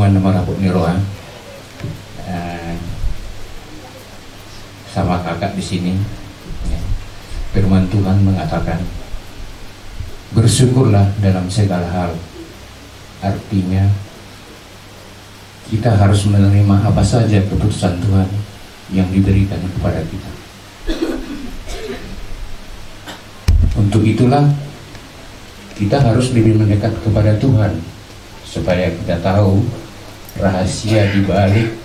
Tuhan marapun niroa sama kakak di sini. Firman Tuhan mengatakan, bersyukurlah dalam segala hal. Artinya kita harus menerima apa saja keputusan Tuhan yang diberikan kepada kita. Untuk itulah kita harus lebih mendekat kepada Tuhan, supaya kita tahu rahasia di balik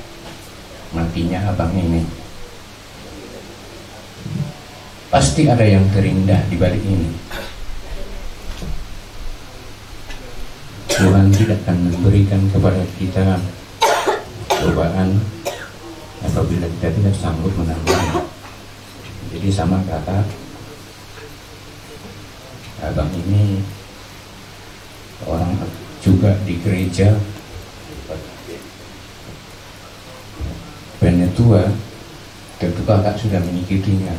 matinya abang ini. Pasti ada yang terindah di balik ini. Tuhan tidak akan memberikan kepada kita cobaan apabila kita tidak sanggup menanggung. Jadi sama kata abang ini orang juga di gereja Penetua, tentu kakak sudah mengikutinya.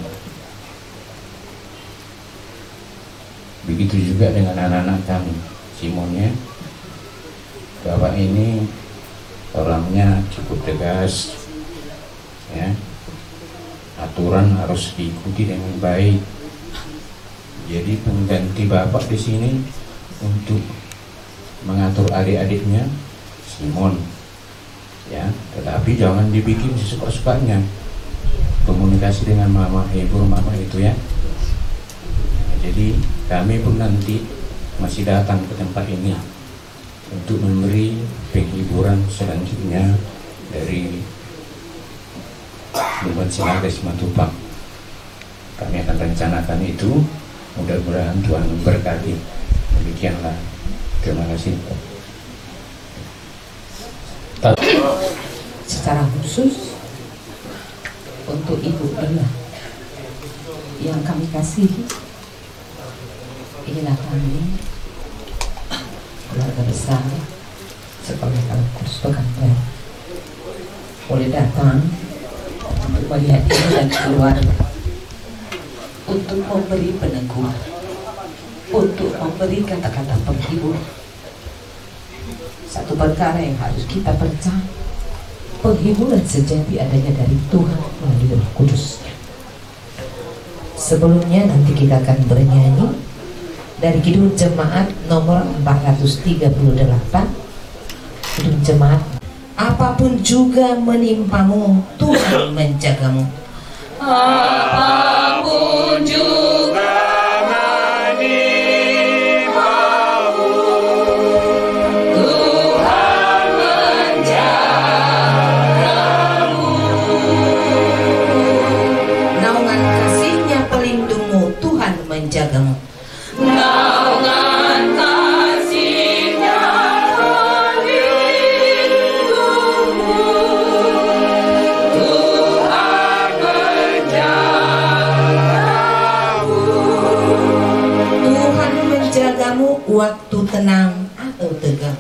Begitu juga dengan anak-anak kami. Simonnya, bapak ini orangnya cukup tegas, ya. Aturan harus diikuti dengan baik. Jadi pengganti bapak di sini untuk mengatur adik-adiknya Simon, ya. Tetapi jangan dibikin sesuka-sukanya. Komunikasi dengan mama, ibu, mama itu, ya. Jadi kami pun nanti masih datang ke tempat ini untuk memberi penghiburan selanjutnya dari Lubang Sinaga Simatupang. Kami akan rencanakan itu, mudah-mudahan Tuhan memberkati. Demikianlah, terima kasih. Secara khusus untuk Ibu Ella yang kami kasihi, inilah kami keluarga besar sekolah Al-Quds Pekanbaru boleh datang untuk melihat ini dan keluarga, untuk memberi peneguhan, untuk memberi kata-kata penghibur. Satu perkara yang harus kita percaya, penghiburan sejati adanya dari Tuhan melalui Roh Kudus. Sebelumnya nanti kita akan bernyanyi dari Kidung Jemaat nomor 438. Kidung Jemaat, apapun juga menimpamu, Tuhan menjagamu. Apapun juga menimpamu, Tuhan menjagamu. Naungan kasih-Nya pelindungmu, Tuhan menjagamu. Naungan kasih-Nya pelindungmu, Tuhan menjagamu. Tuhan menjagamu waktu tenang atau tegang.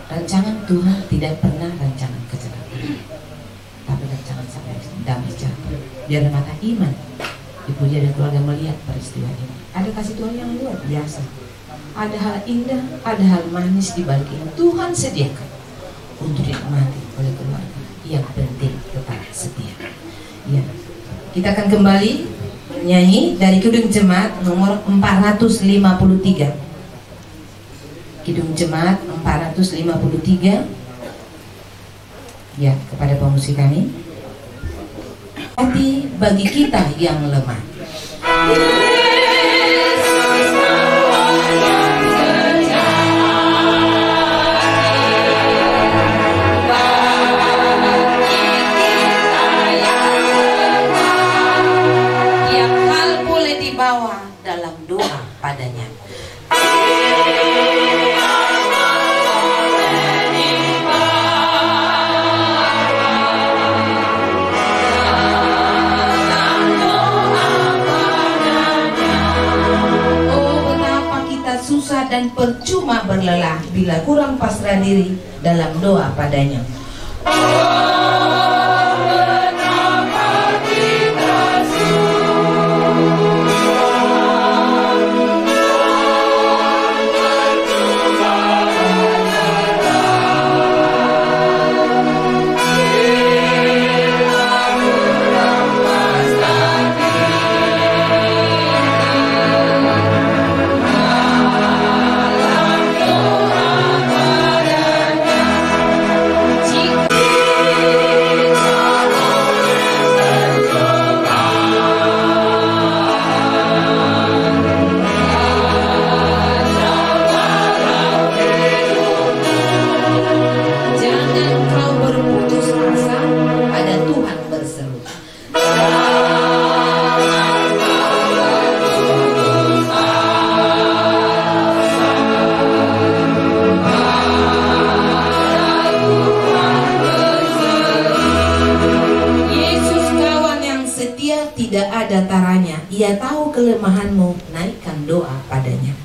Rancangan Tuhan tidak pernah rancangan kecelakaan, tapi rancangan sampai damai sejahtera. Biar mata iman Ibu dan keluarga melihat peristiwa ini. Ada kasih Tuhan yang luar biasa. Ada hal indah, ada hal manis di balik ini. Tuhan sediakan untuk dinikmati oleh keluarga. Yang penting tetap setia. Ya, kita akan kembali menyanyi dari Kidung Jemaat nomor 453. Kidung Jemaat 453. Ya, kepada pemusik kami. Hati bagi kita yang lemah. doa padanya. Susah dan percuma berlelah bila kurang pasrah diri dalam doa padanya. Tidak ada taranya, ia tahu kelemahanmu, naikkan doa padanya.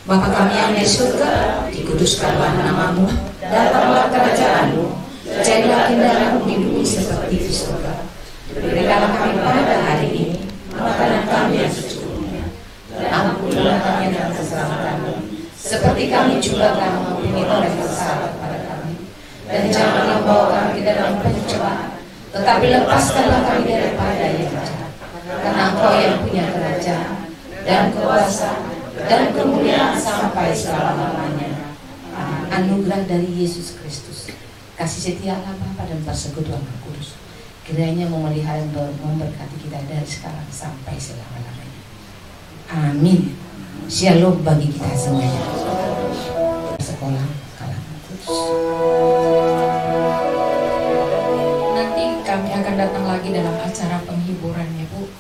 Bapa kami yang di surga, dikuduskanlah namamu, datanglah kerajaanmu, jadilah kehendakmu di bumi seperti di surga. Berikanlah kami pada hari ini makanan kami yang secukupnya, dan ampunilah kami yang kesalahan kami, seperti kami juga telah mengampuni orang yang bersalah kepada kami. Dan janganlah bawa kami ke dalam pencobaan, tetapi lepaskanlah kami daripada yang jahat. Karena Engkau yang punya kerajaan dan kuasa dan kemuliaan sampai selama-lamanya. Anugerah dari Yesus Kristus, kasih setia Allah Bapa dan persekutuan Roh Kudus, kiranya memelihara dan memberkati kita dari sekarang sampai selama-lamanya. Amin. Shalom bagi kita semuanya. Sekolah Kalangan Kudus. Nanti kami akan datang lagi dalam acara penghiburan ya Bu,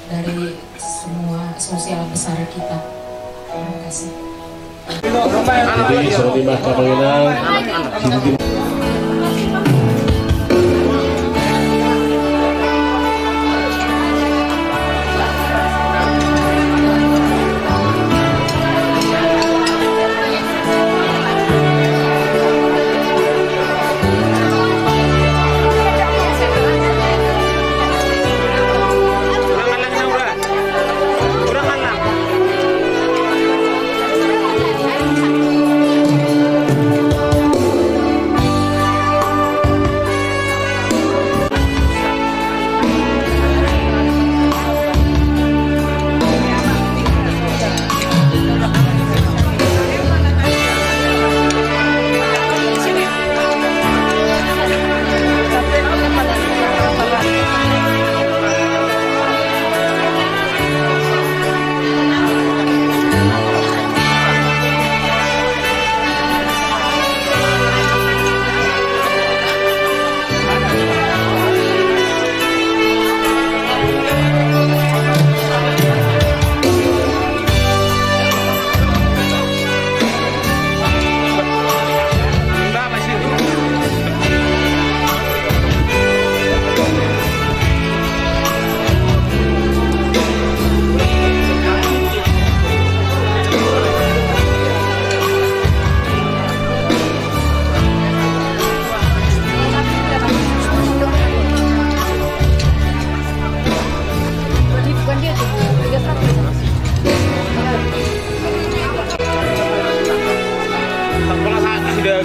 dari semua sosial besar kita. Terima kasih. Jadi surat lima kawinan.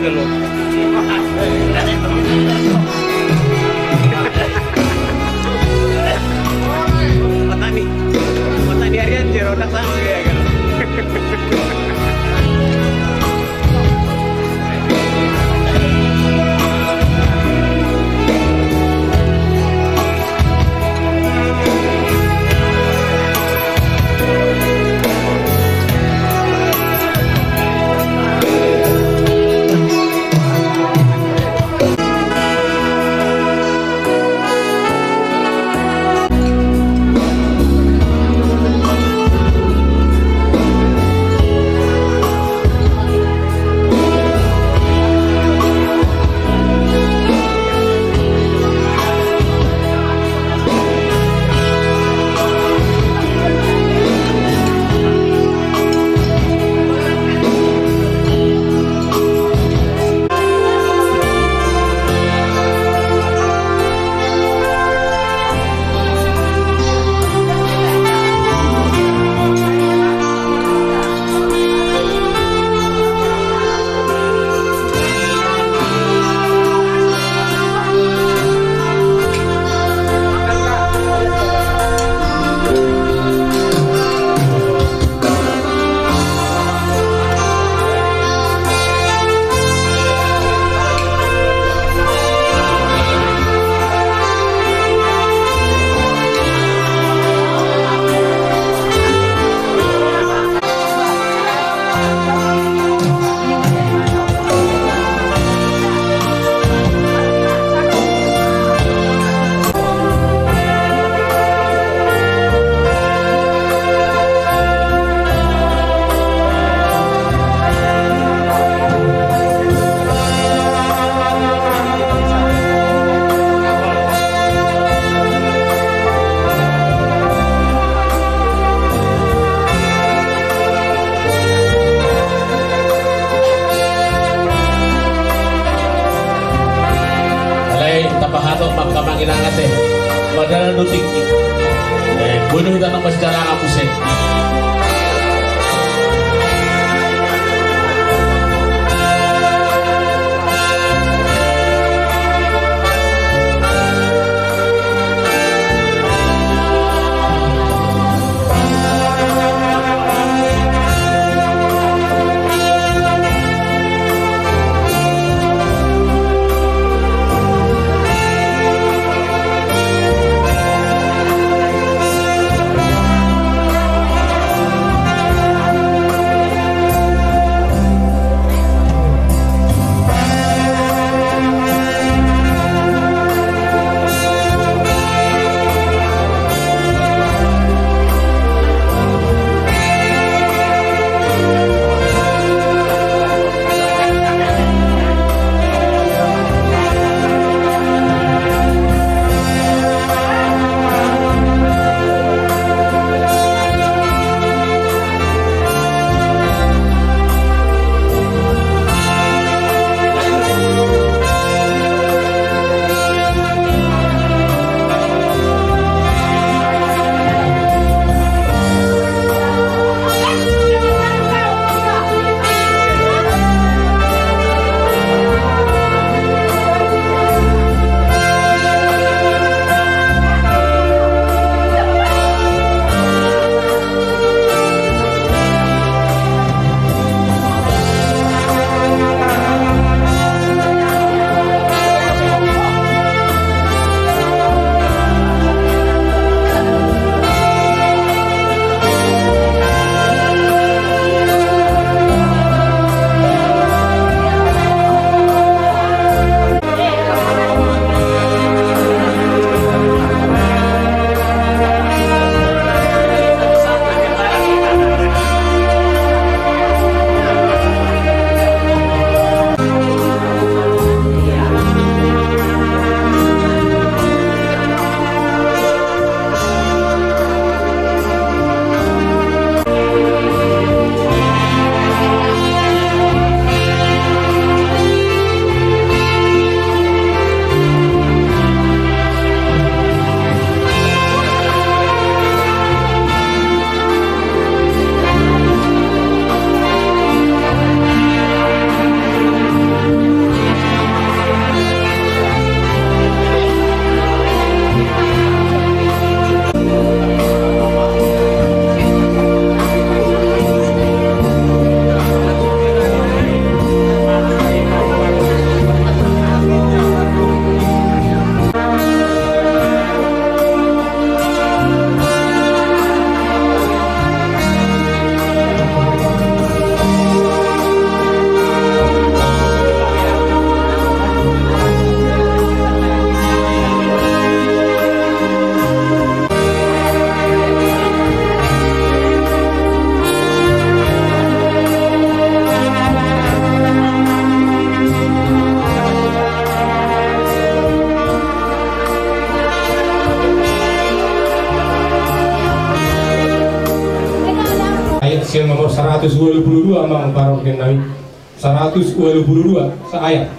gelo. Kota nih hari Ronda sama ya kan. Tapahato magkamanginangat eh. Madala no tinggi. Bunuh kita nang secara ngapusin. ayat siang nomor 122 Mang Barok Nabi 122 seayat.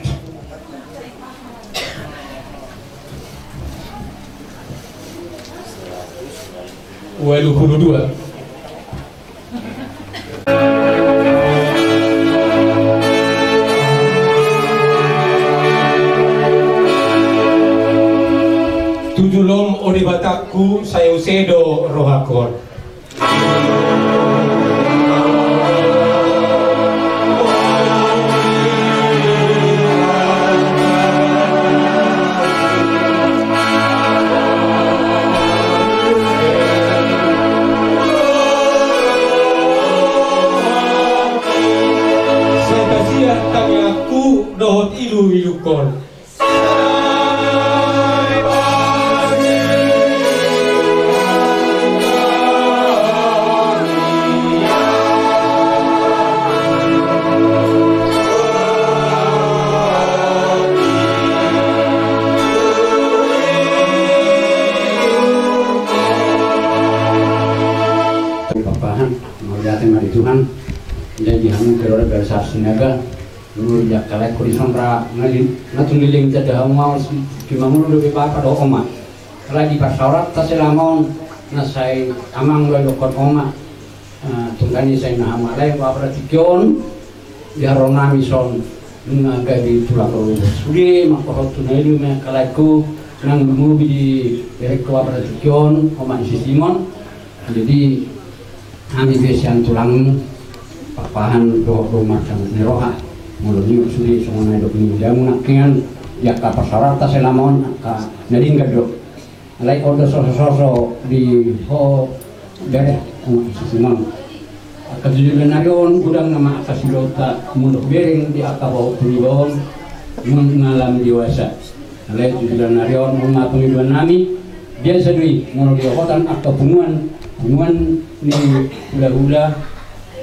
Tujulom oribatakku sayo sedo rohakor. Saya tanyaku dohot ilu kon. Tuhan jadi hamu kerora bersar sinaga dulu jak kalai kuri sombra ngalin natuliling tada hamu kimamu lebih apa do oma kalau di pasarat taselamon nasai amang lo lokon oma tunggani saya na amalai wa pratikyon diharona mison ngaga di tulang lo sudi makorot tunailu me kalaiku nang mubi di rekwa pratikyon oma isi Simon jadi kami biasanya tulang papahan doa rumah dan neroha mulai suri semua hidup ini dia munakian ya kapal sarata selamon ka nading gado alai order sosok di ho dari Simon kejujuran narion gudang nama atas dota mundur bering di akabau tulibon mengalami dewasa alai kejujuran narion mengaku hidupan nami biasa dui mulai diokotan akabunuan ni hula-hula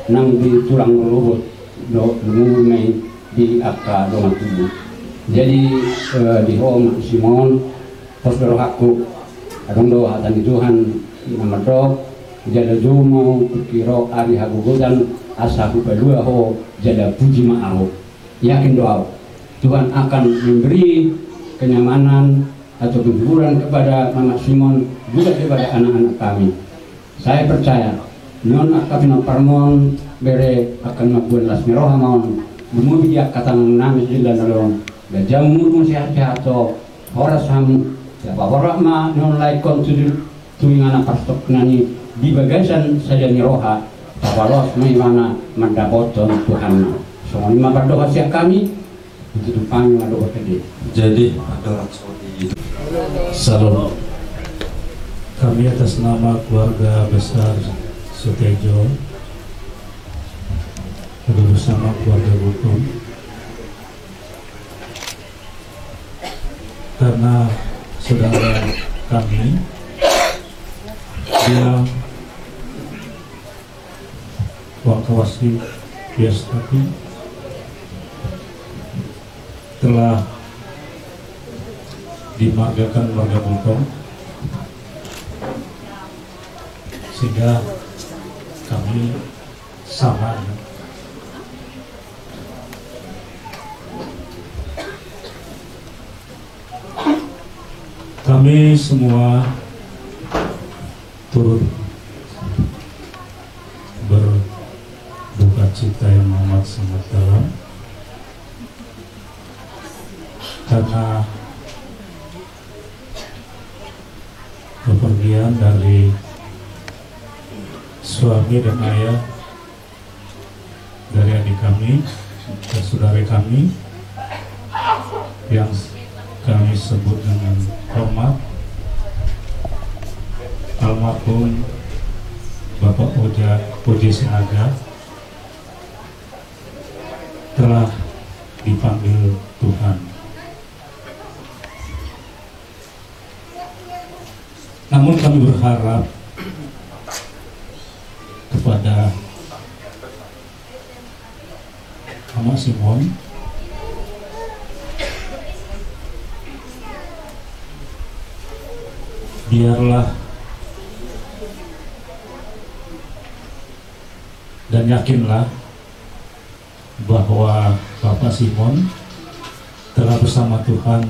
nang di tulang lubut do lumumai di akka dongan tubuh jadi di home Simon posdoro hakku adong do hatan di Tuhan nama do jada jumo kiro ari hagugudan asahu kedua ho jada puji ma'ahu yakin doa Tuhan akan memberi kenyamanan atau hiburan kepada Mama Simon juga kepada anak-anak kami. Saya percaya non akan parmon bere akan mabuan las meroha maun bumubi dia katang nami jilla nalon da jamur mo sehat to horas ham ya bawarama non lai kon tuingana pastok nani di bagasan saja meroha tawalos mai mana mandaboton Tuhan so lima berdoa siap kami untuk panggil doa tadi jadi ada seperti itu. Salam. Kami atas nama keluarga besar Sutejo bersama keluarga Buton karena saudara kami dia Wakawasi Biastati telah dimargakan warga Buton sehingga kami sama kami semua turut berduka cita yang amat sangat dalam karena kepergian dari suami dan ayah dari adik kami dan saudara kami yang kami sebut dengan hormat almarhum Bapak Oje Sinaga telah dipanggil Tuhan. Namun kami berharap kepada Mama Simon biarlah dan yakinlah bahwa Bapak Simon telah bersama Tuhan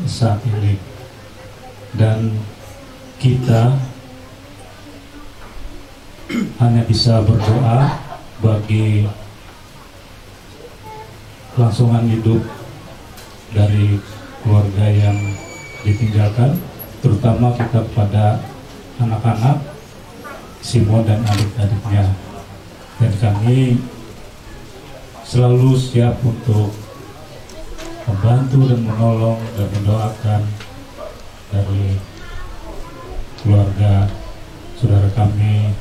saat ini, dan kita hanya bisa berdoa bagi kelangsungan hidup dari keluarga yang ditinggalkan, terutama kita kepada anak-anak Simon dan adik-adiknya. Dan kami selalu siap untuk membantu dan menolong dan mendoakan dari keluarga saudara kami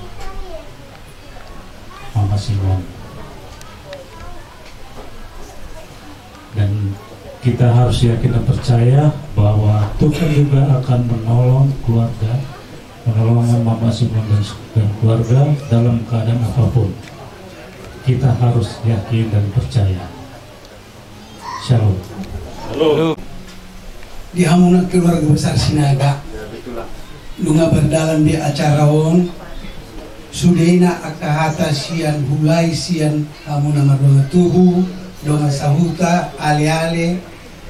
Mama Simon. Dan kita harus yakin dan percaya bahwa Tuhan juga akan menolong keluarga, menolong Mama Simon dan keluarga dalam keadaan apapun. Kita harus yakin dan percaya. Shalom. Halo. Di hamuna keluarga besar Sinaga, lunga berdalam di acara on, sudena akahata sian hulai sian hamuna mardonga tuhu, donga sahuta ale-ale,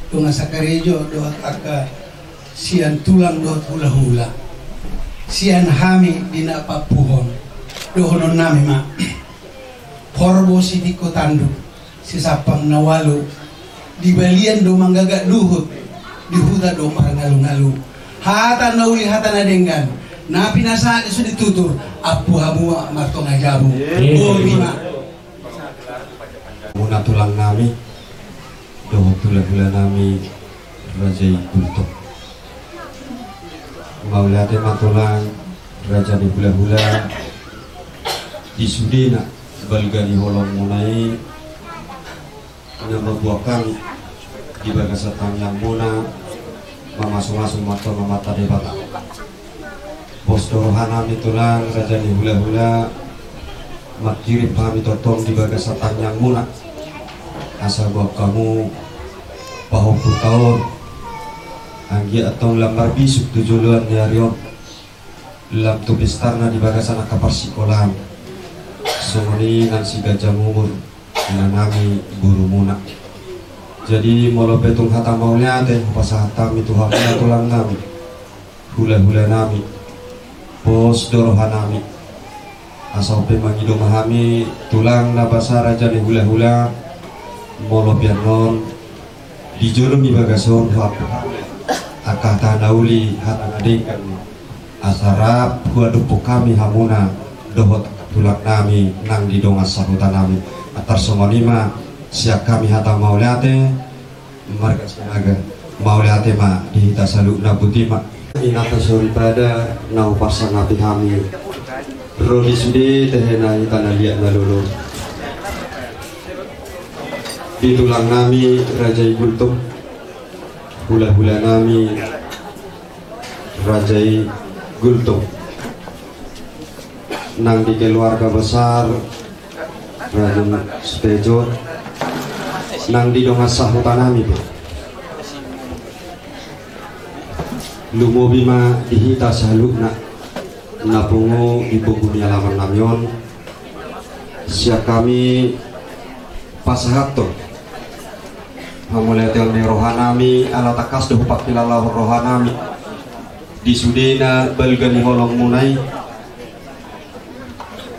donga sakarejo doat aka sian tulang doat hula-hula, sian hami dina papuhon, dohonon nami ma, korbo sidiko tandu, sisapang nawalu, di balian do manggaga luhut, di huta do marangalu-ngalu, hata nauli hata nadenggan, napi nasa isu ditutur, apu hamu marto ngajabu, bima. Muna tulang nami, doh tulang nami Raja Bultok. Maulate matulang Raja di hula-hula di Sudina balgani holong munai nyamber buah kami di bagasatang yang muna mamasung-masung mato mamata debata bos dorohana mitulang Raja di hula-hula makirip kami totong di bagasatang yang muna asal buat kamu bahwa tahun anggi atau lambar bisuk tujuan di harion lam tu bestarna di bagasan akapar sikolam semoni nansi gajah umur nami buru muna. Jadi molo petung hatam maunya teh pas hatam itu haknya tulang nami hula-hula nami pos dorohan nami asal pemangido mahami tulang nabasa Raja di hula-hula molo pianon dijolong di bagason hapu akata nauli hata ngadengkan asarap huadupu kami hamuna dohot tulak nami nang di dongas sahutan nami atar somonima siap kami hata mauliate marga senaga mauliate ma dihita saluk nabutima inata suri pada nau pasang api kami rodi sudi tehena hitana liat nalulu di tulang nami Raja Bultok hula-hula nami Raja Bultok nang di keluarga besar Raja Spejot nang di dongas sahutan nami lumobima dihita salukna napungu ibu bumi alaman namyon siap kami pasahato hamulai telmi rohanami ala takas doh pakilala rohanami di sudena balgani holong munai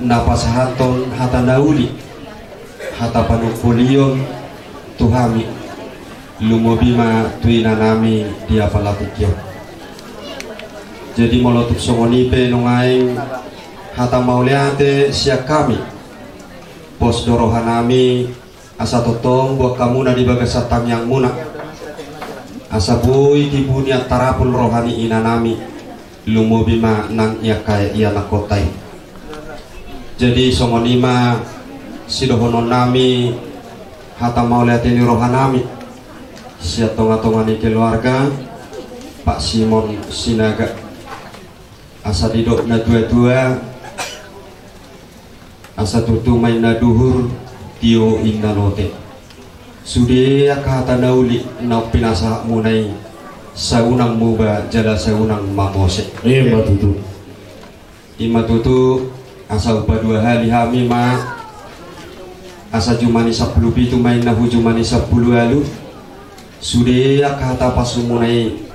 napasahaton hata nauli hata panukulion tuhami lumobima tuina nami dia palatikyo. Jadi molotuk songonipe nungaing hata mauliate siap kami pos dorohanami asa totong buat kamu na di bagasatang yang muna asa bui di bunia tarapul rohani inanami lumobima nang ia kaya ia nakotai. Jadi songonima sidohonon nami hata mauliate ni rohanami siap tonga-tonga ni keluarga Pak Simon Sinaga asa didok na dua-dua asa tutu main na duhur tio inna lote sude akata nauli na pinasa munai saunang muba jala saunang mamose Matutu imatutu asa upa dua hari hami ma asa jumani 10 pitu main nahu jumani 10 alu sudah kata pasumunai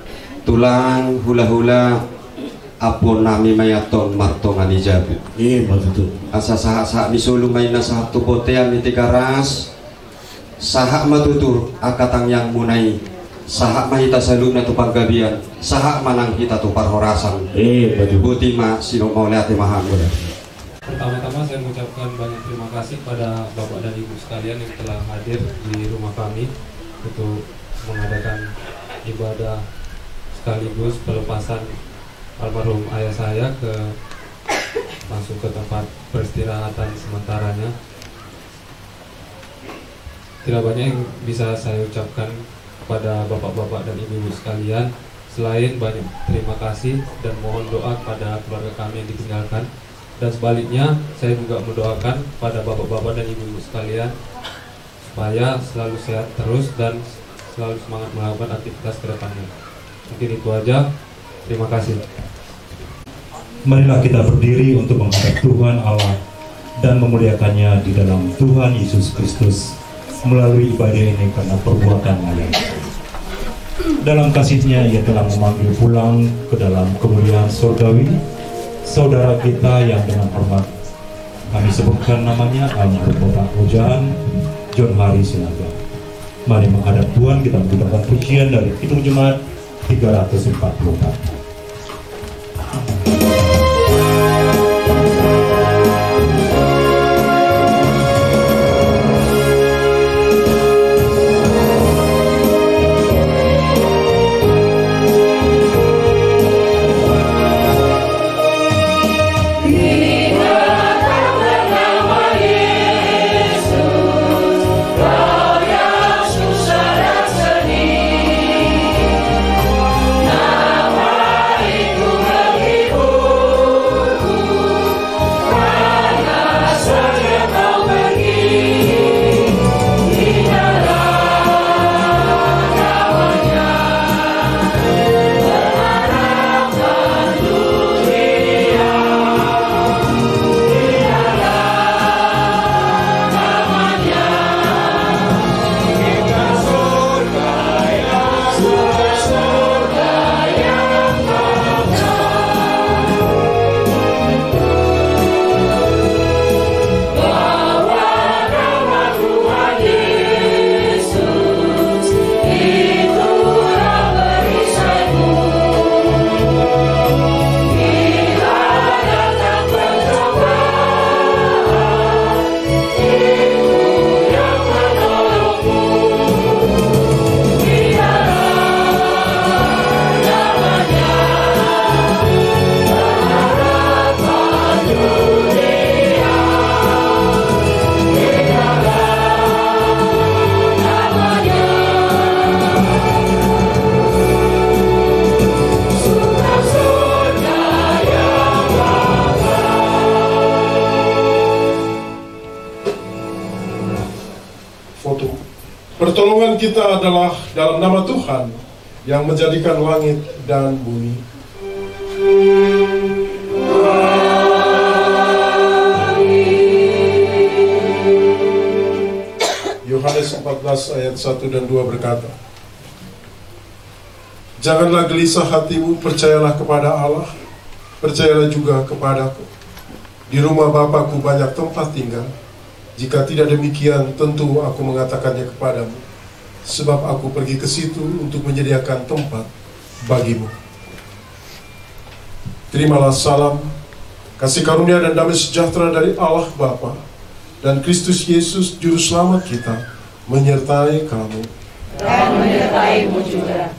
tulang hula-hula apun nami mayaton martongan ijabu Iya betul. asa sahak-sahak misulu main sahak tupotean niti karas sahak matutur akatang yang munai sahak mahita saluna tu panggabian sahak manang kita tu parhorasan Iya betul. butima sino mau lihat mahamud. Pertama-tama saya mengucapkan banyak terima kasih pada Bapak dan Ibu sekalian yang telah hadir di rumah kami untuk mengadakan ibadah sekaligus pelepasan almarhum ayah saya langsung ke tempat peristirahatan sementaranya. Tidak banyak yang bisa saya ucapkan kepada bapak-bapak dan ibu-ibu sekalian selain banyak terima kasih dan mohon doa kepada keluarga kami yang ditinggalkan. Dan sebaliknya, saya juga mendoakan pada bapak-bapak dan ibu-ibu sekalian supaya selalu sehat terus dan selalu semangat melakukan aktivitas ke depannya. Mungkin itu aja. Terima kasih. Marilah kita berdiri untuk menghadap Tuhan Allah dan memuliakannya di dalam Tuhan Yesus Kristus melalui ibadah ini karena perbuatannya. Dalam kasih-Nya Ia telah memanggil pulang ke dalam kemuliaan surgawi saudara kita yang dengan hormat kami sebutkan namanya almarhum Bapak Ujaan John Hari Sinaga. Mari menghadap Tuhan, kita mengucapkan pujian dari Kidung Jemaat 344. Pertolongan kita adalah dalam nama Tuhan yang menjadikan langit dan bumi. Yohanes 14 ayat 1 dan 2 berkata, janganlah gelisah hatimu, percayalah kepada Allah, percayalah juga kepadaku. Di rumah Bapakku banyak tempat tinggal. Jika tidak demikian, tentu aku mengatakannya kepadamu, sebab aku pergi ke situ untuk menyediakan tempat bagimu. Terimalah salam, kasih karunia dan damai sejahtera dari Allah Bapa dan Kristus Yesus Juru Selamat kita menyertai kamu. Dan menyertaimu juga.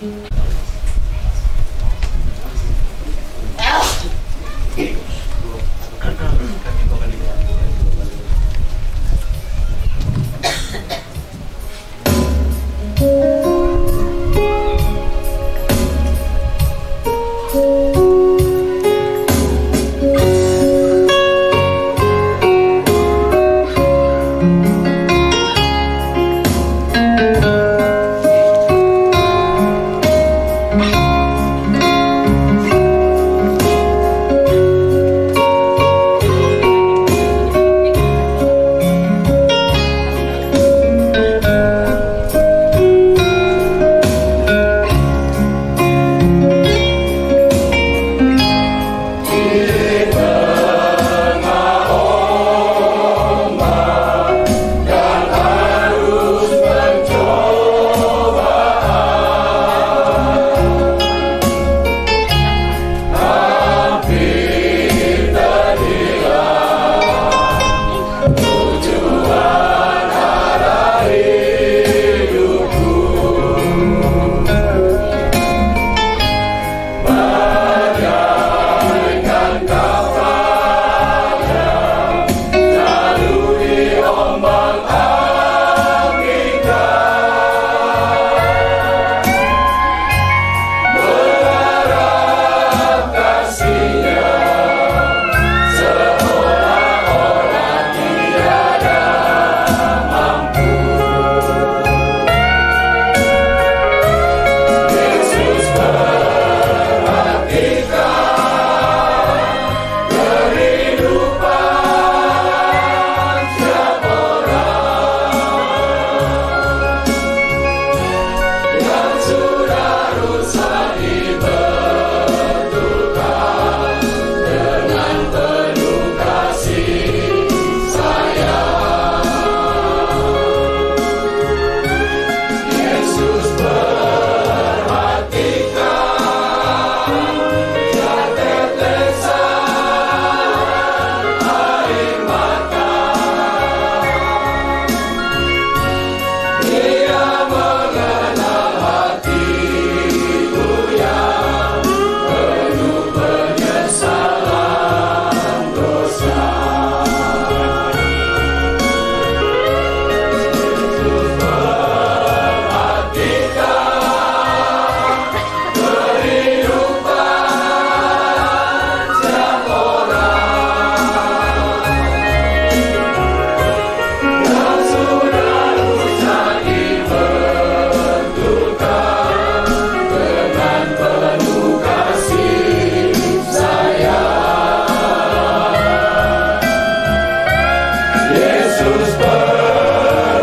Yesus perhatikan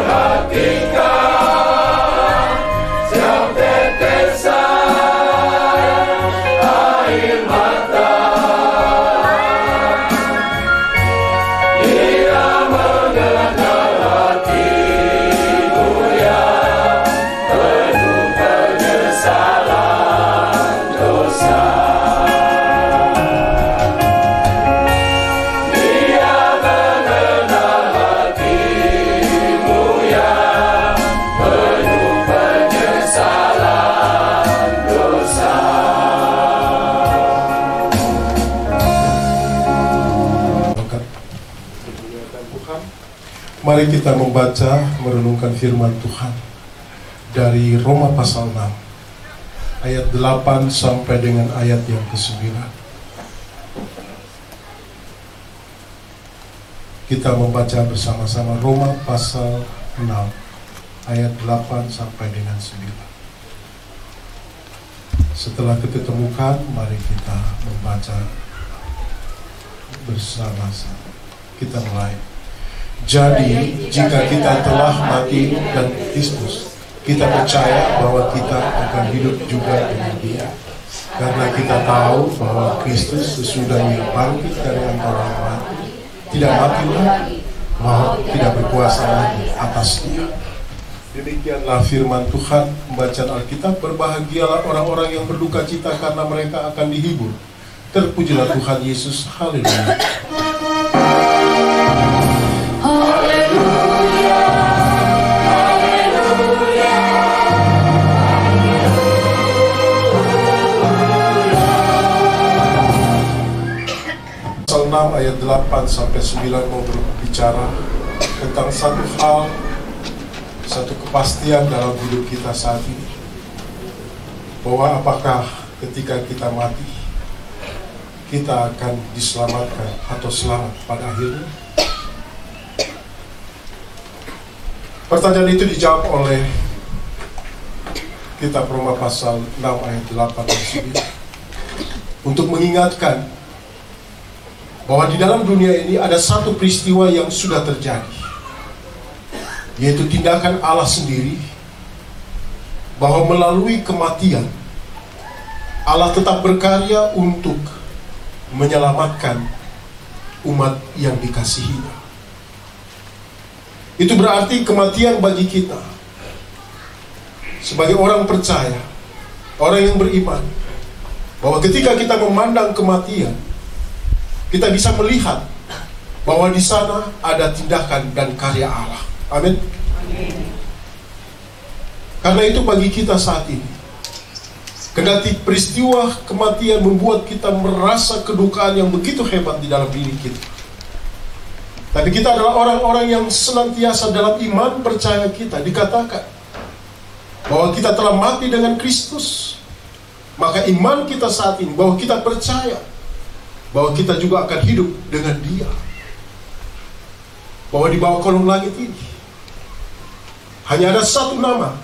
setiap tetesan air mata. Dia mengenal hatimu yang penuh penyesalan dosa. Mari kita membaca, merenungkan firman Tuhan dari Roma pasal 6 ayat 8 sampai dengan ayat yang ke-9. Kita membaca bersama-sama Roma pasal 6 ayat 8 sampai dengan 9. Setelah kita temukan, mari kita membaca bersama-sama. Kita mulai. Jadi, jika kita telah mati dan Kristus, kita percaya bahwa kita akan hidup juga dengan Dia. Karena kita tahu bahwa Kristus sesudahnya bangkit dari antara orang mati, tidak mati lagi, maut tidak berkuasa lagi atas Dia. Demikianlah firman Tuhan. Pembacaan Alkitab. Berbahagialah orang-orang yang berduka cita karena mereka akan dihibur. Terpujilah Tuhan Yesus. Haleluya. Pasal 6 ayat 8 sampai 9 mau berbicara tentang satu hal, satu kepastian dalam hidup kita saat ini, bahwa apakah ketika kita mati kita akan diselamatkan atau selamat pada akhirnya. Pertanyaan itu dijawab oleh kitab Roma pasal 6 ayat 8 dan 9 untuk mengingatkan bahwa di dalam dunia ini ada satu peristiwa yang sudah terjadi, yaitu tindakan Allah sendiri, bahwa melalui kematian Allah tetap berkarya untuk menyelamatkan umat yang dikasihinya. Itu berarti kematian bagi kita sebagai orang percaya, orang yang beriman, bahwa ketika kita memandang kematian, kita bisa melihat bahwa di sana ada tindakan dan karya Allah. Amin. Karena itu bagi kita saat ini, kendati peristiwa kematian membuat kita merasa kedukaan yang begitu hebat di dalam diri kita, tapi kita adalah orang-orang yang senantiasa dalam iman percaya kita dikatakan bahwa kita telah mati dengan Kristus. Maka iman kita saat ini bahwa kita percaya bahwa kita juga akan hidup dengan Dia, bahwa di bawah kolong langit ini hanya ada satu nama,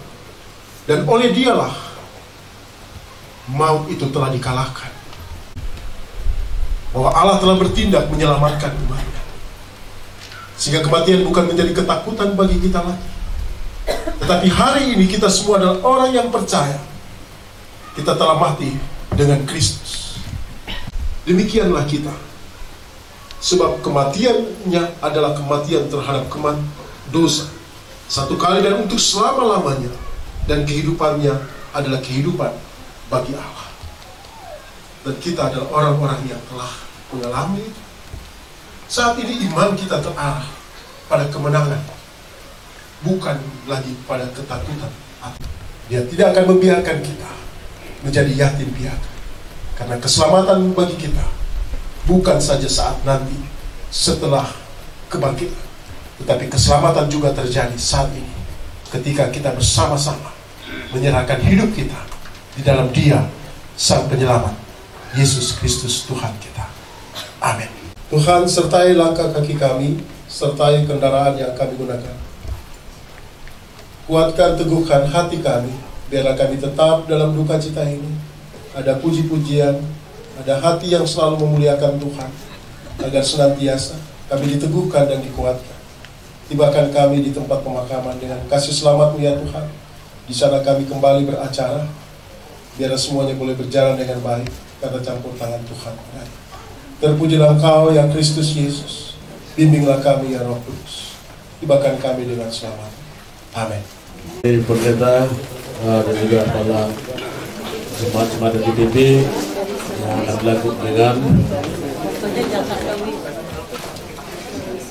dan oleh Dialah maut itu telah dikalahkan, bahwa Allah telah bertindak menyelamatkan umatnya, sehingga kematian bukan menjadi ketakutan bagi kita lagi. Tetapi hari ini kita semua adalah orang yang percaya kita telah mati dengan Kristus. Demikianlah kita, sebab kematiannya adalah kematian terhadap dosa satu kali dan untuk selama-lamanya, dan kehidupannya adalah kehidupan bagi Allah. Dan kita adalah orang-orang yang telah mengalami itu. Saat ini iman kita terarah pada kemenangan, bukan lagi pada ketakutan. Dia tidak akan membiarkan kita menjadi yatim piatu, karena keselamatan bagi kita bukan saja saat nanti setelah kebangkitan, tetapi keselamatan juga terjadi saat ini ketika kita bersama-sama menyerahkan hidup kita di dalam Dia, Sang Penyelamat, Yesus Kristus Tuhan kita. Amin. Tuhan, sertai langkah kaki kami, sertai kendaraan yang kami gunakan. Kuatkan, teguhkan hati kami, biarlah kami tetap dalam duka cita ini. Ada puji-pujian, ada hati yang selalu memuliakan Tuhan, agar senantiasa kami diteguhkan dan dikuatkan. Tibakan kami di tempat pemakaman dengan kasih selamat-Mu ya Tuhan. Di sana kami kembali beracara, biar semuanya boleh berjalan dengan baik karena campur tangan Tuhan. Terpujilah Engkau yang Kristus Yesus. Bimbinglah kami ya Roh Kudus. Tibakan kami dengan selamat. Amin. Pendeta dan juga para jemaat-jemaat dari DPP yang akan dilakukan dengan.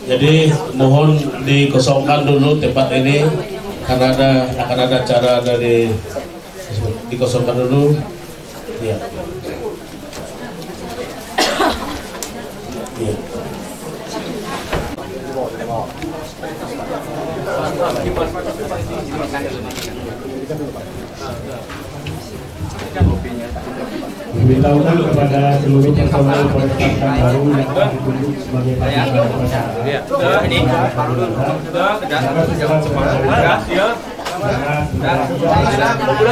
Jadi mohon dikosongkan dulu tempat ini karena akan ada acara dari dikosongkan dulu. Ya. Ya. Diberitahukan kepada seluruh personel Polresta Pekanbaru yang telah ditunjuk sebagai panitia upacara.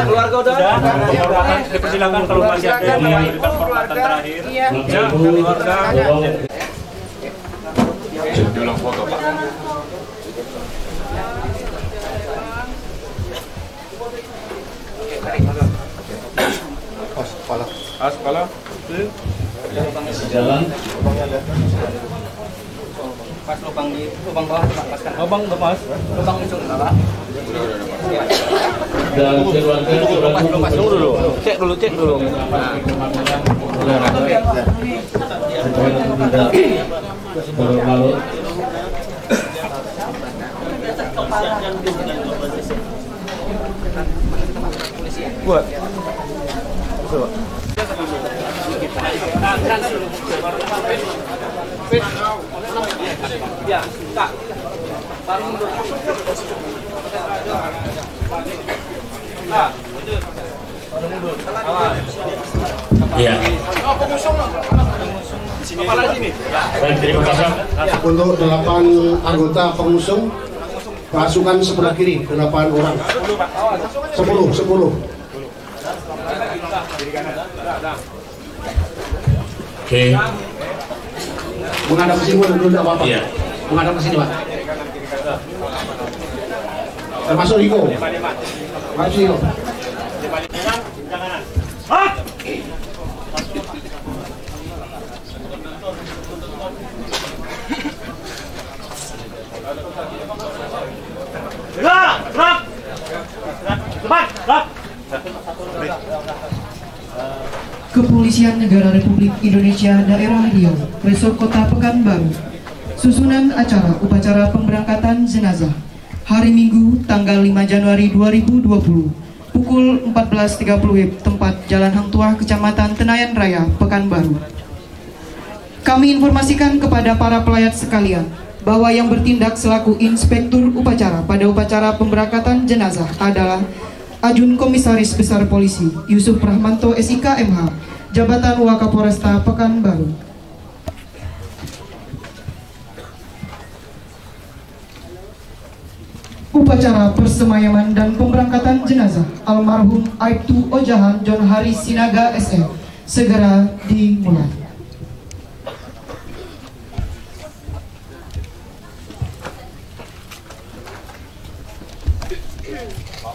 Keluarga udah. Dipersilakan kalau masih ada yang memberikan hormatan terakhir. Keluarga. Diulang foto, Pak. Kepala. Jalan. Pas lubang bawah Pak, paskan. Lubang lepas. Lubang ujung bawah. Dan keluarga dulu. Cek dulu. Buat. Ya, Kak. Baru mundur. Iya. Untuk 8 anggota pengusung pasukan sebelah kiri 8 orang. 10. Oke. Menghadap ke sini dulu tidak apa-apa. Iya. Menghadap ke sini, Pak. Termasuk Riko. Masuk Riko. Kepolisian Negara Republik Indonesia Daerah Riau, Resort Kota Pekanbaru. Susunan acara upacara pemberangkatan jenazah hari Minggu tanggal 5 Januari 2020 pukul 14.30 WIB, tempat Jalan Hang Tuah, Kecamatan Tenayan Raya, Pekanbaru. Kami informasikan kepada para pelayat sekalian bahwa yang bertindak selaku inspektur upacara pada upacara pemberangkatan jenazah adalah Ajun Komisaris Besar Polisi Yusuf Rahmanto SIK MH, Jabatan Wakapolresta Pekanbaru. Upacara persemayaman dan pemberangkatan jenazah almarhum Aibtu Ojahan John Hari Sinaga SM segera dimulai.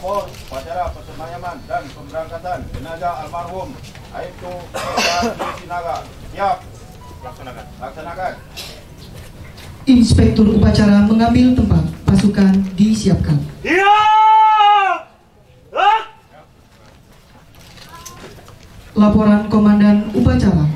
Upacara persemayaman dan pemberangkatan jenazah almarhum Aibtu Ojahan Sinaga. Siap. Laksanakan. Inspektur upacara mengambil tempat, pasukan disiapkan. Laporan Komandan Upacara.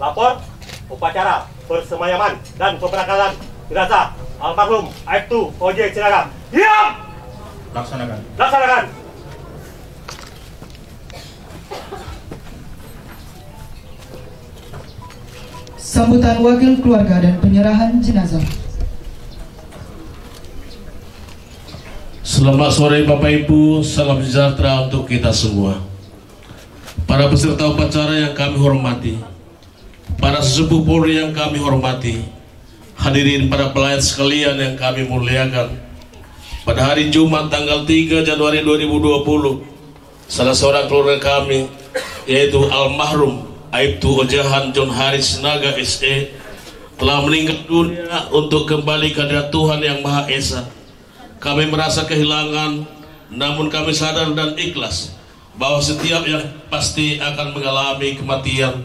Lapor upacara persemayaman dan pemberangkatan jenazah almarhum Aibtu Ojahan Sinaga. Siap. Laksanakan. Sambutan wakil keluarga dan penyerahan jenazah. Selamat sore Bapak Ibu, salam sejahtera untuk kita semua. Para peserta upacara yang kami hormati, para sesepuh Polri yang kami hormati, hadirin para pelayat sekalian yang kami muliakan. Pada hari Jumat tanggal 3 Januari 2020, salah seorang keluarga kami, yaitu almarhum Aibtu Ojahan John Haris Sinaga SE telah meninggal dunia untuk kembali ke hadirat Tuhan Yang Maha Esa. Kami merasa kehilangan, namun kami sadar dan ikhlas bahwa setiap yang pasti akan mengalami kematian.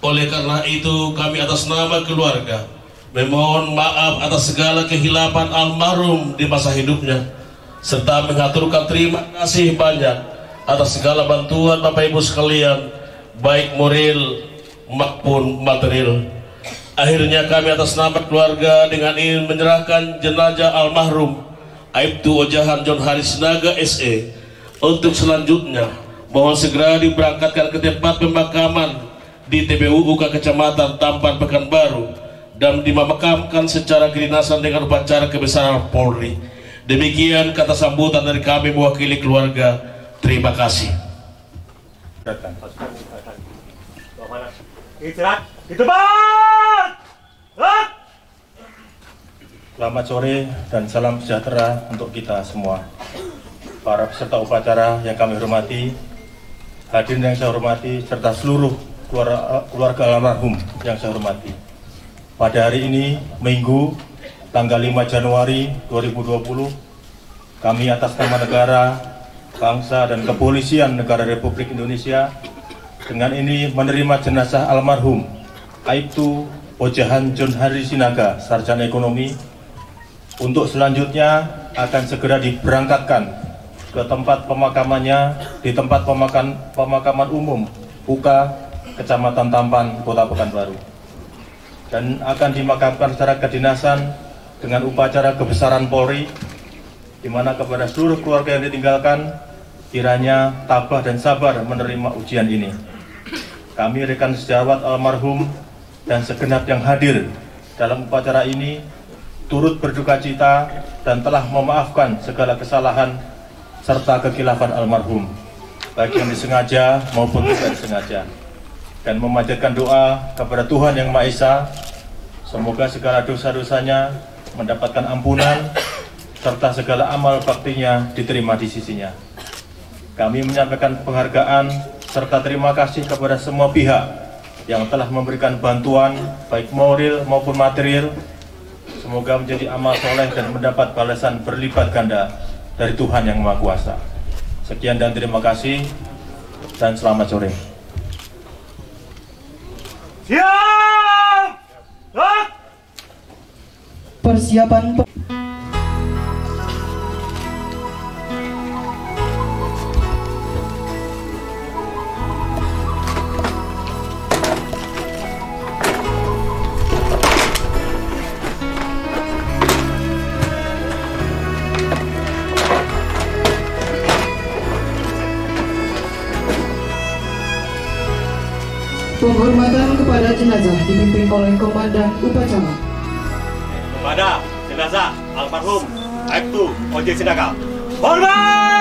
Oleh karena itu, kami atas nama keluarga memohon maaf atas segala kehilapan almarhum di masa hidupnya, serta mengaturkan terima kasih banyak atas segala bantuan Bapak Ibu sekalian, baik moral maupun material. Akhirnya kami atas nama keluarga dengan ingin menyerahkan jenazah almarhum Aibtu Ojahan John Haris Sinaga SE untuk selanjutnya mohon segera diberangkatkan ke tempat pemakaman di TPU UK Kecamatan Tampan Pekanbaru dan dimakamkan secara kedinasan dengan upacara kebesaran Polri. Demikian kata sambutan dari kami mewakili keluarga. Terima kasih. Istirahat di tempat. Selamat sore dan salam sejahtera untuk kita semua. Para peserta upacara yang kami hormati, hadirin yang saya hormati, serta seluruh keluarga almarhum yang saya hormati. Pada hari ini, Minggu, tanggal 5 Januari 2020, kami atas nama negara, bangsa, dan kepolisian negara Republik Indonesia dengan ini menerima jenazah almarhum Aibtu Ojahan John Haris Sinaga, Sarjana Ekonomi, untuk selanjutnya akan segera diberangkatkan ke tempat pemakamannya di tempat pemakaman umum UK Kecamatan Tampan, Kota Pekanbaru, dan akan dimakamkan secara kedinasan dengan upacara kebesaran Polri, di mana kepada seluruh keluarga yang ditinggalkan kiranya tabah dan sabar menerima ujian ini. Kami rekan sejawat almarhum dan segenap yang hadir dalam upacara ini turut berduka cita dan telah memaafkan segala kesalahan serta kekhilafan almarhum, baik yang disengaja maupun tidak disengaja, dan memanjatkan doa kepada Tuhan Yang Maha Esa, semoga segala dosa-dosanya mendapatkan ampunan serta segala amal baktinya diterima di sisinya. Kami menyampaikan penghargaan serta terima kasih kepada semua pihak yang telah memberikan bantuan baik moral maupun material. Semoga menjadi amal soleh dan mendapat balasan berlipat ganda dari Tuhan Yang Maha Kuasa. Sekian dan terima kasih dan selamat sore. Siap! Persiapan penghormatan kepada jenazah dipimpin oleh Komandan Upacara. Kepada jenazah almarhum Aibtu Ojahan Sinaga, hormat!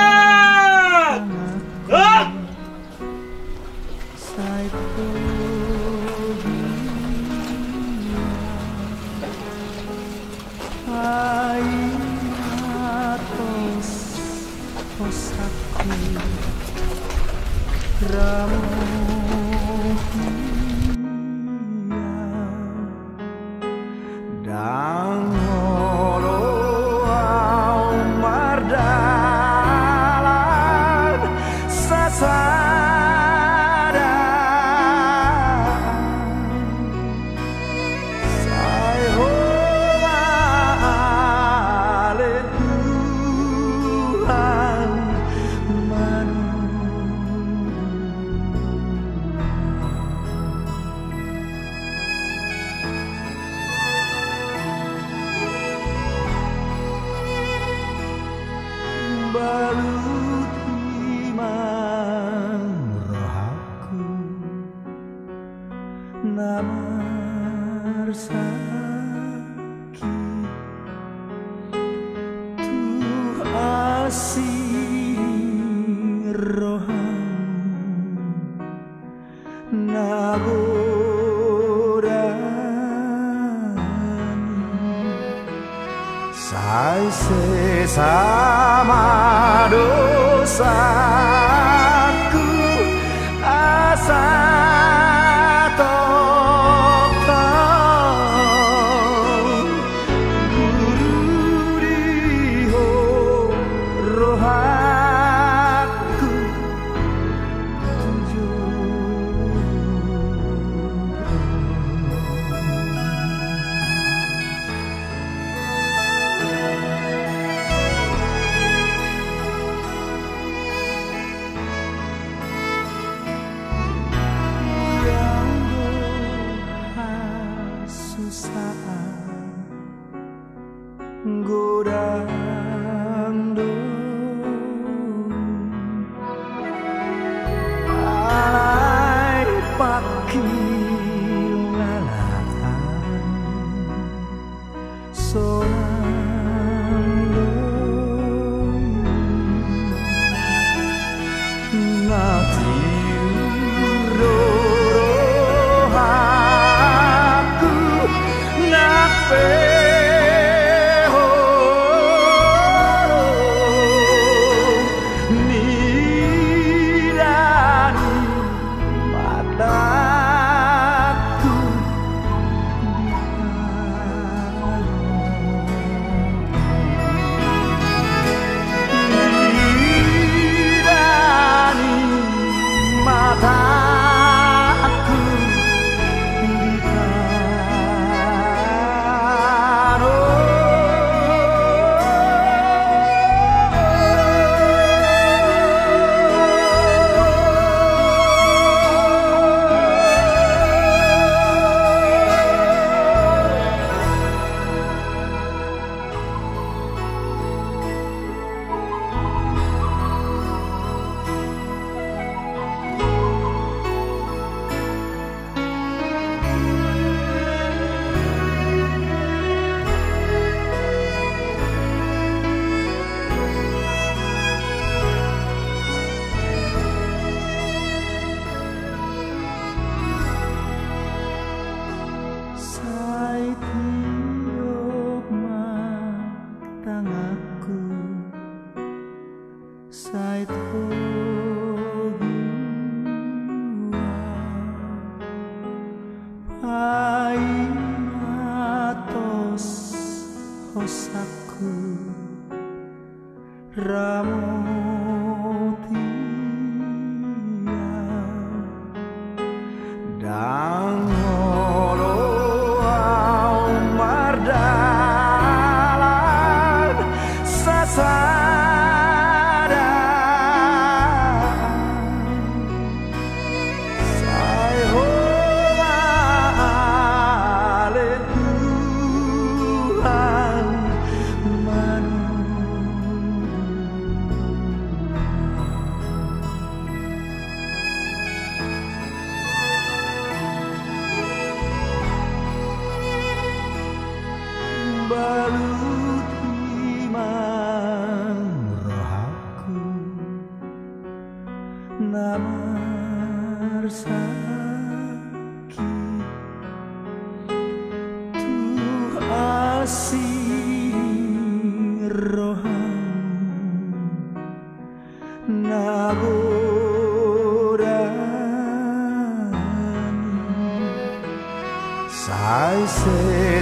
Sesama dosaku asal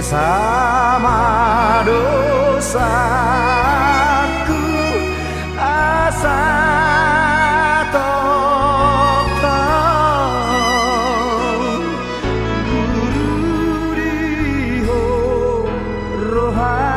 Sesama dosaku asa tokong guru diho rohaku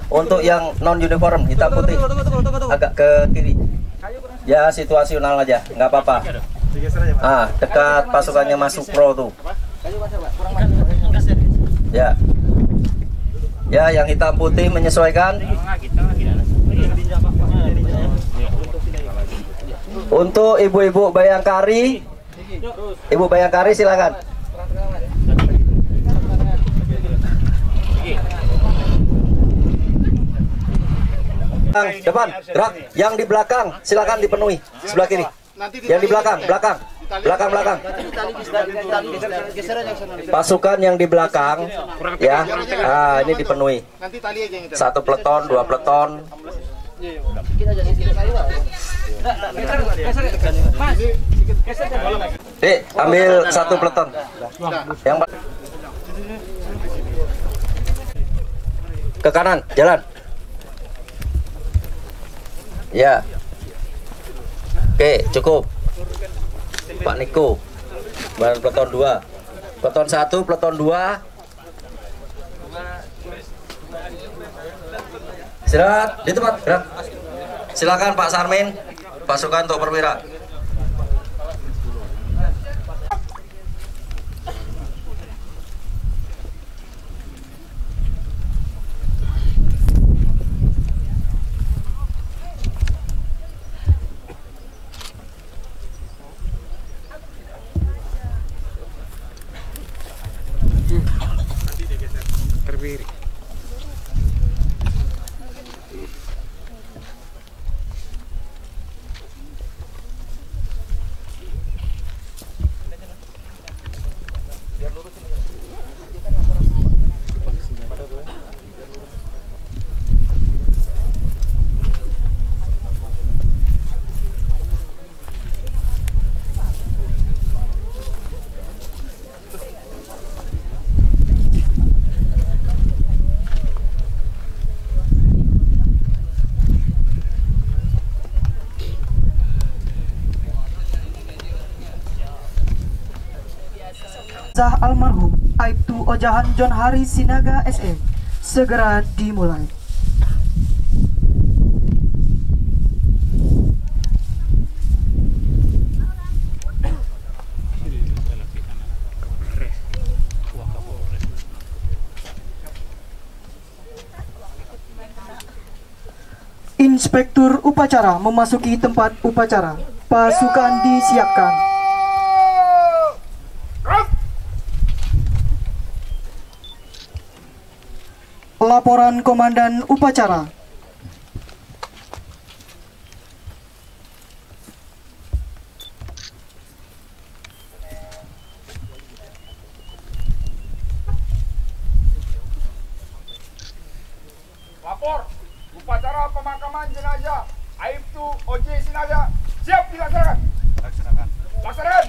Untuk yang non uniform hitam putih agak ke kiri. Ya situasional aja, nggak apa-apa. Dekat pasukannya Mas Supro tuh. Ya. Ya, yang hitam putih menyesuaikan. Untuk ibu-ibu Bayangkari, Ibu Bayangkari silakan. Depan, gerak. Yang di belakang silakan dipenuhi. Sebelah kiri. Yang di belakang. Pasukan yang di belakang, ya. Ini dipenuhi. Satu peleton, 2 peleton. Ambil 1 peleton. Yang ke kanan, jalan. Ya. Oke, cukup. Pak Niko. Peleton 2. Peleton 1, peleton 2. Istirahat di tempat, gerak. Silakan Pak Sarmin, pasukan untuk perwira. Almarhum Aibtu Ojahan John Hari Sinaga SE segera dimulai. Inspektur upacara memasuki tempat upacara. Pasukan disiapkan. Laporan Komandan Upacara. Lapor, upacara pemakaman jenazah Aibtu OJ Sinaga siap dilaksanakan. Laksanakan.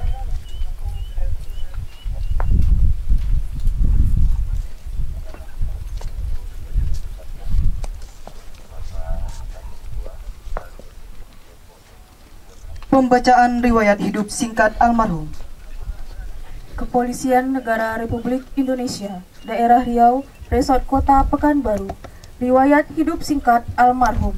Pembacaan riwayat hidup singkat almarhum. Kepolisian Negara Republik Indonesia, Daerah Riau, Resort Kota Pekanbaru. Riwayat hidup singkat almarhum.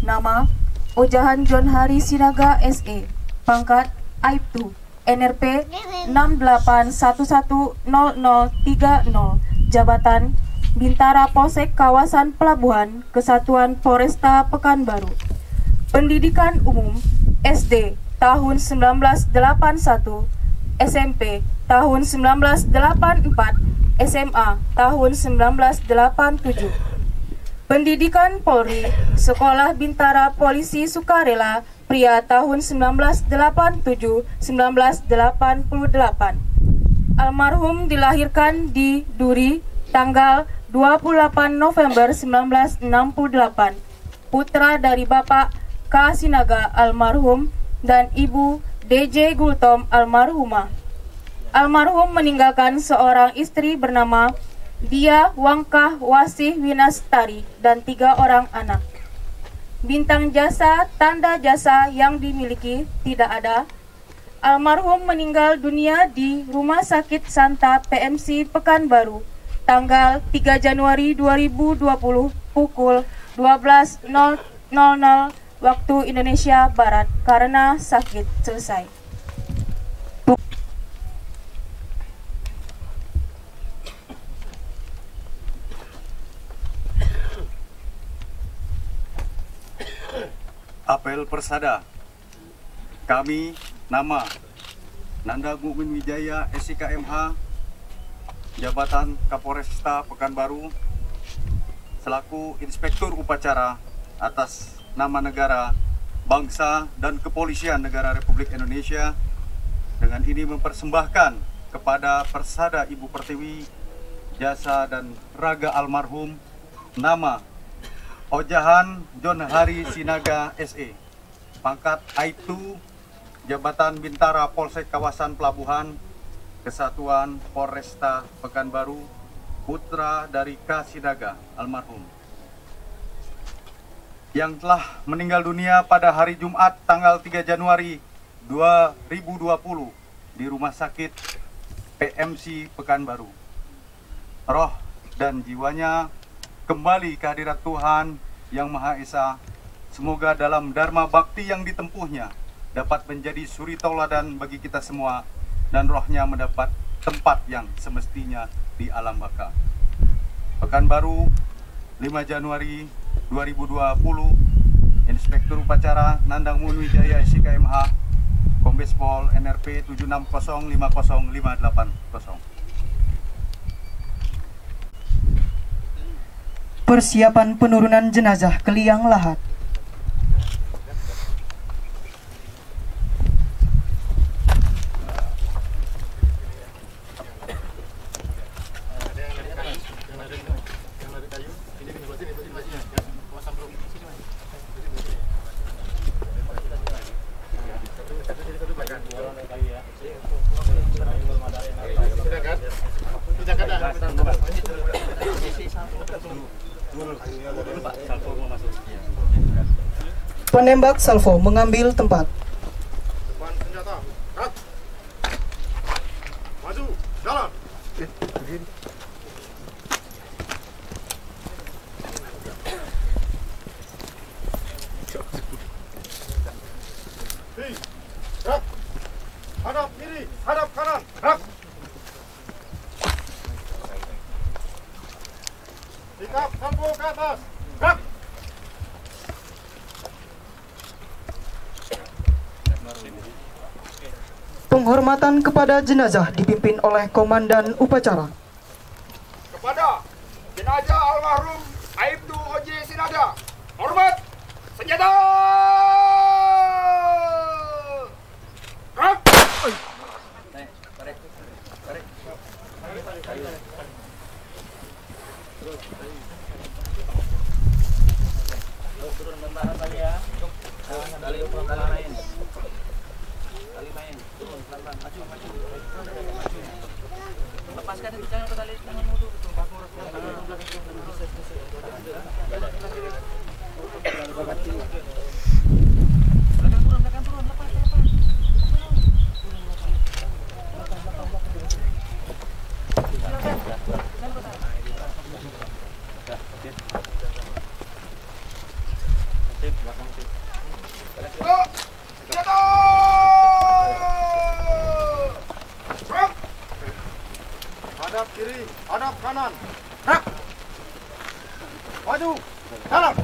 Nama Ojahan John Hari Sinaga SE. Pangkat Aibtu. NRP 68110030. Jabatan Bintara Polsek Kawasan Pelabuhan Kesatuan Polresta Pekanbaru. Pendidikan umum SD tahun 1981, SMP tahun 1984, SMA tahun 1987. Pendidikan Polri, Sekolah Bintara Polisi Sukarela, pria tahun 1987-1988. Almarhum dilahirkan di Duri tanggal 28 November 1968. Putra dari Bapak K. Sinaga almarhum dan Ibu DJ Gultom almarhumah. Almarhum meninggalkan seorang istri bernama Dia Wangkah Wasih Winastari dan 3 orang anak. Bintang jasa, tanda jasa yang dimiliki tidak ada. Almarhum meninggal dunia di Rumah Sakit Santa PMC Pekanbaru tanggal 3 Januari 2020 pukul 12.00 waktu Indonesia Barat karena sakit. Selesai. Apel Persada. Kami, nama Nanda Mumin Wijaya, SIKMH, Jabatan Kapolresta Pekanbaru, selaku Inspektur Upacara atas nama negara, bangsa, dan kepolisian negara Republik Indonesia, dengan ini mempersembahkan kepada Persada Ibu Pertiwi, jasa dan raga almarhum, nama Ojahan John Hari Sinaga SE, pangkat Aibtu, Jabatan Bintara Polsek Kawasan Pelabuhan, Kesatuan Polresta Pekanbaru, putra dari K. Sinaga almarhum, yang telah meninggal dunia pada hari Jumat tanggal 3 Januari 2020 di Rumah Sakit PMC Pekanbaru. Roh dan jiwanya kembali ke hadirat Tuhan Yang Maha Esa. Semoga dalam dharma bakti yang ditempuhnya dapat menjadi suri tauladan bagi kita semua, dan rohnya mendapat tempat yang semestinya di alam baka. Pekanbaru, 5 Januari 2020, Inspektur Upacara Nandang Mumin Wijaya SIKMH, Kombes Pol NRP 76050580. Persiapan penurunan jenazah ke liang lahat. Penembak salvo mengambil tempat. Depan senjata, gerak. Maju, jalan. Gerak. Hadap kiri, hadap kanan, gerak. Sikap salvo ke atas, gerak. Penghormatan kepada jenazah dipimpin oleh Komandan Upacara. Kepada jenazah almarhum Aibtu Oji Sinaga, hormat, senjata. Gerak. Turun bentaran tadi ya. Tali main. Tali main. Turun pelan-pelan. Maju. Lepaskan itu, jangan tali tanganmu tuh. Belakang turun, lepas. Hadap kiri, hadap kanan. Gerak. Maju, jalan.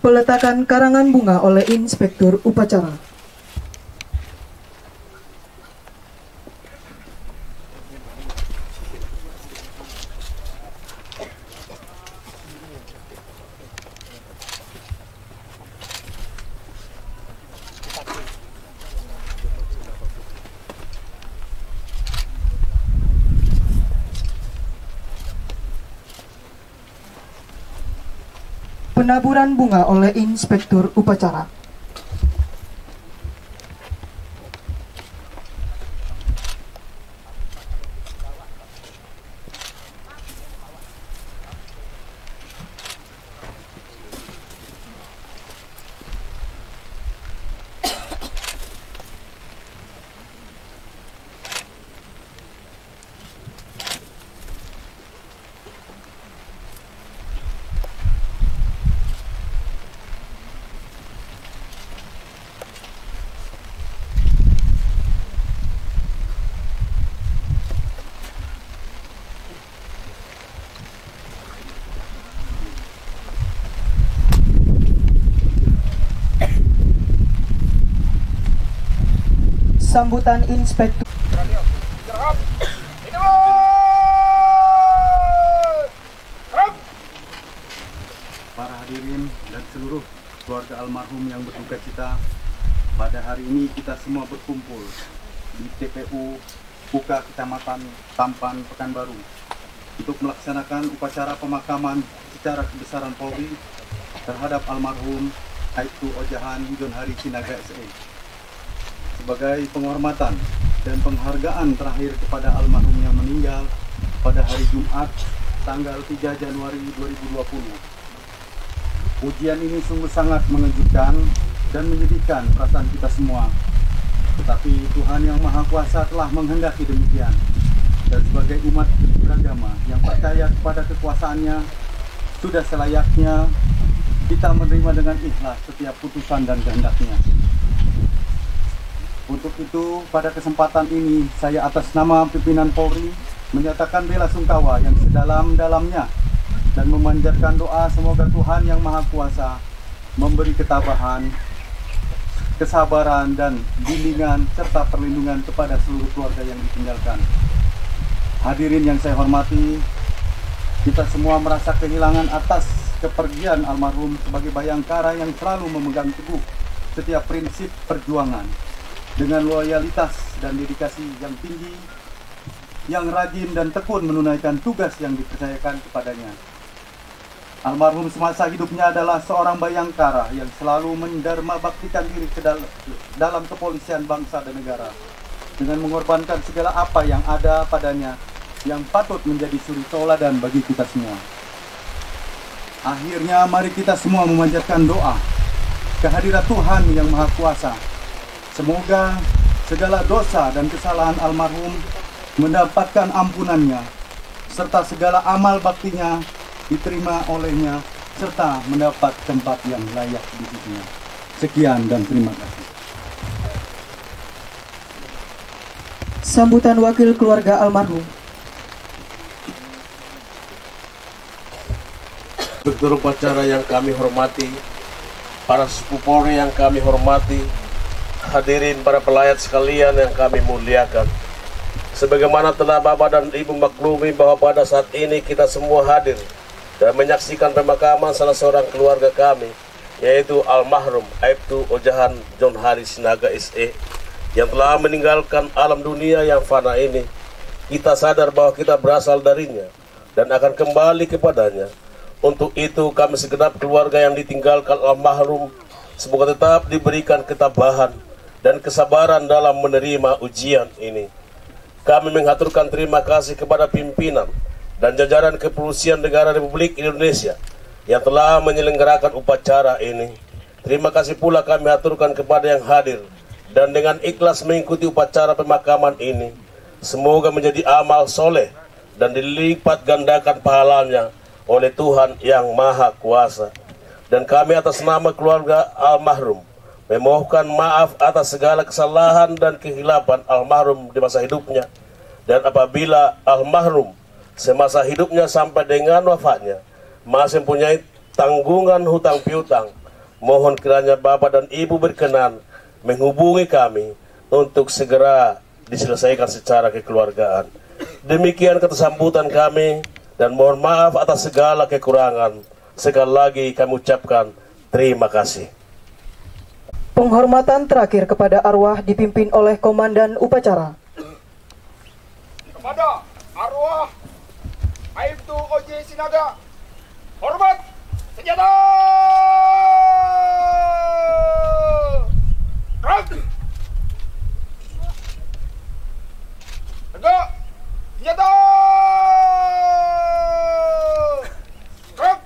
Peletakan karangan bunga oleh Inspektur Upacara. Penaburan bunga oleh Inspektur Upacara. Sambutan Inspektur. Para hadirin dan seluruh keluarga almarhum yang berduka cita, pada hari ini kita semua berkumpul di TPU UKA Kecamatan Tampan, Pekanbaru untuk melaksanakan upacara pemakaman secara kebesaran Polri terhadap almarhum Aibtu Ojahan Johari Sinaga SE. Sebagai penghormatan dan penghargaan terakhir kepada almarhum yang meninggal pada hari Jumat tanggal 3 Januari 2020. Ujian ini sungguh sangat mengejutkan dan menyedihkan perasaan kita semua. Tetapi Tuhan Yang Maha Kuasa telah menghendaki demikian. Dan sebagai umat beragama yang percaya kepada kekuasaannya, sudah selayaknya kita menerima dengan ikhlas setiap putusan dan kehendaknya. Untuk itu, pada kesempatan ini, saya atas nama pimpinan Polri menyatakan bela sungkawa yang sedalam-dalamnya dan memanjatkan doa semoga Tuhan Yang Maha Kuasa memberi ketabahan, kesabaran, dan bimbingan serta perlindungan kepada seluruh keluarga yang ditinggalkan. Hadirin yang saya hormati, kita semua merasa kehilangan atas kepergian almarhum sebagai bayangkara yang selalu memegang teguh setiap prinsip perjuangan dengan loyalitas dan dedikasi yang tinggi, yang rajin dan tekun menunaikan tugas yang dipercayakan kepadanya. Almarhum semasa hidupnya adalah seorang bayangkara yang selalu mendharma baktikan diri ke dalam kepolisian bangsa dan negara dengan mengorbankan segala apa yang ada padanya yang patut menjadi suri tauladan bagi kita semua. Akhirnya mari kita semua memanjatkan doa kehadirat Tuhan Yang Maha Kuasa. Semoga segala dosa dan kesalahan almarhum mendapatkan ampunannya, serta segala amal baktinya diterima olehnya, serta mendapat tempat yang layak di sisinya. Sekian dan terima kasih. Sambutan Wakil Keluarga Almarhum. Inspektur Upacara yang kami hormati, para sepupu Polri yang kami hormati, hadirin para pelayat sekalian yang kami muliakan. Sebagaimana telah Bapak dan Ibu maklumi bahwa pada saat ini kita semua hadir dan menyaksikan pemakaman salah seorang keluarga kami, yaitu almarhum Aibtu Ojahan Johari Sinaga SE yang telah meninggalkan alam dunia yang fana ini. Kita sadar bahwa kita berasal darinya dan akan kembali kepadanya. Untuk itu kami segenap keluarga yang ditinggalkan almarhum semoga tetap diberikan ketabahan dan kesabaran dalam menerima ujian ini. Kami mengaturkan terima kasih kepada pimpinan dan jajaran Kepolisian Negara Republik Indonesia yang telah menyelenggarakan upacara ini. Terima kasih pula kami aturkan kepada yang hadir dan dengan ikhlas mengikuti upacara pemakaman ini. Semoga menjadi amal soleh dan dilipat gandakan pahalanya oleh Tuhan Yang Maha Kuasa. Dan kami atas nama keluarga almarhum memohon maaf atas segala kesalahan dan kehilapan almarhum di masa hidupnya. Dan apabila almarhum semasa hidupnya sampai dengan wafatnya masih mempunyai tanggungan hutang piutang, mohon kiranya Bapak dan Ibu berkenan menghubungi kami untuk segera diselesaikan secara kekeluargaan. Demikian kata sambutan kami dan mohon maaf atas segala kekurangan. Sekali lagi kami ucapkan terima kasih. Penghormatan terakhir kepada arwah dipimpin oleh Komandan Upacara. Kepada arwah Aibtu Ojahan Sinaga, hormat. Senjata! Gerak! Tegak! Senjata! Gerak!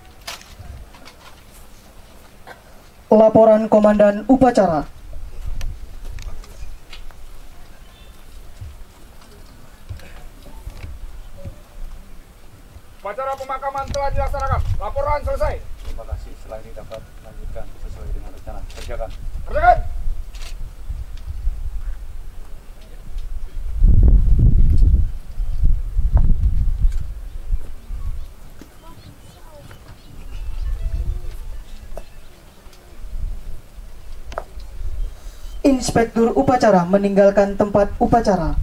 Laporan Komandan Upacara. Upacara pemakaman telah dilaksanakan. Laporan selesai. Terima kasih. Setelah ini dapat lanjutkan sesuai dengan rencana. Kerjakan. Kerjakan. Inspektur upacara meninggalkan tempat upacara.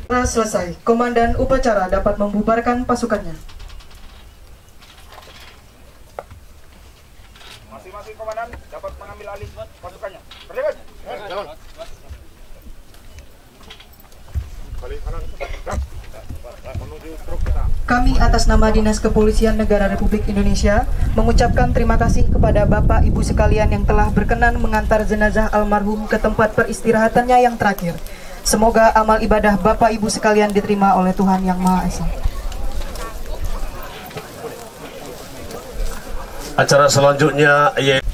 Setelah selesai, Komandan upacara dapat membubarkan pasukannya. Masing-masing komandan dapat mengambil alih pasukannya. Kerjakan. Jalan. Balik kanan. Menuju truk kita. Kami atas nama Dinas Kepolisian Negara Republik Indonesia mengucapkan terima kasih kepada Bapak Ibu sekalian yang telah berkenan mengantar jenazah almarhum ke tempat peristirahatannya yang terakhir. Semoga amal ibadah Bapak Ibu sekalian diterima oleh Tuhan Yang Maha Esa. Acara selanjutnya yaitu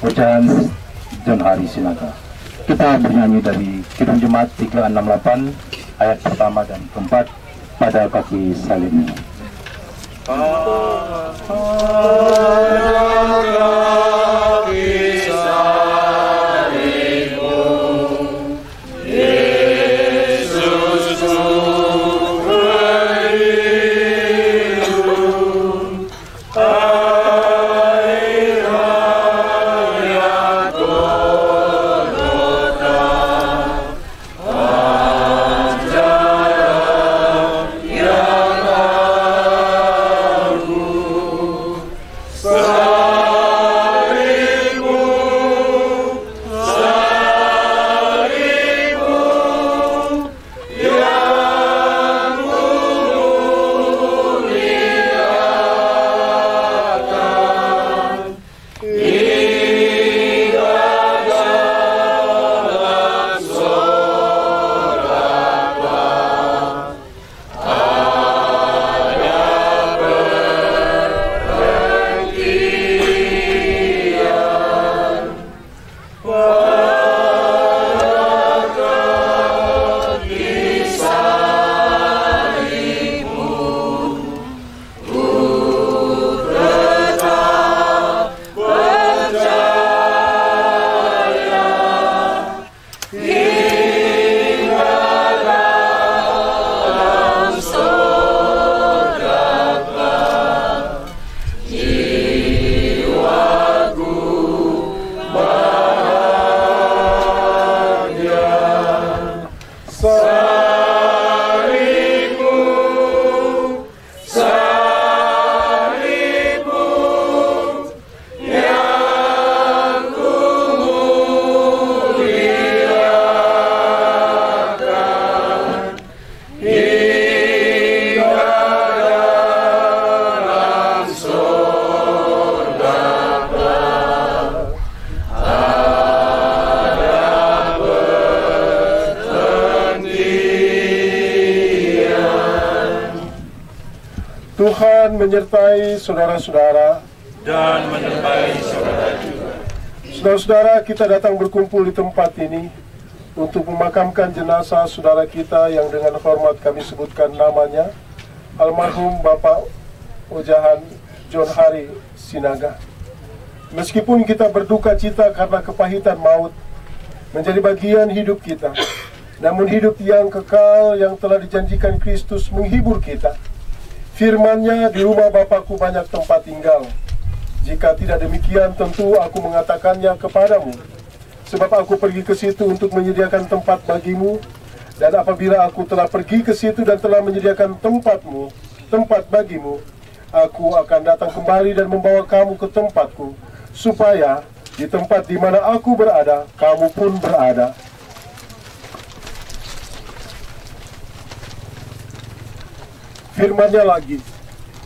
Ojahan John Hari Sinaga. Kita bernyanyi dari Kidung Jemaat 368 ayat pertama dan keempat pada kaki salibnya. Sa dan menyertai saudara-saudara. Dan menyertai saudara juga. Saudara-saudara, kita datang berkumpul di tempat ini untuk memakamkan jenazah saudara kita yang dengan hormat kami sebutkan namanya, almarhum Bapak Ojahan John Hari Sinaga. Meskipun kita berduka cita karena kepahitan maut menjadi bagian hidup kita, namun hidup yang kekal yang telah dijanjikan Kristus menghibur kita. Firman-Nya, di rumah Bapakku banyak tempat tinggal. Jika tidak demikian, tentu aku mengatakannya kepadamu. Sebab aku pergi ke situ untuk menyediakan tempat bagimu. Dan apabila aku telah pergi ke situ dan telah menyediakan tempat bagimu, aku akan datang kembali dan membawa kamu ke tempatku, supaya di tempat di mana aku berada, kamu pun berada. Firman-Nya lagi,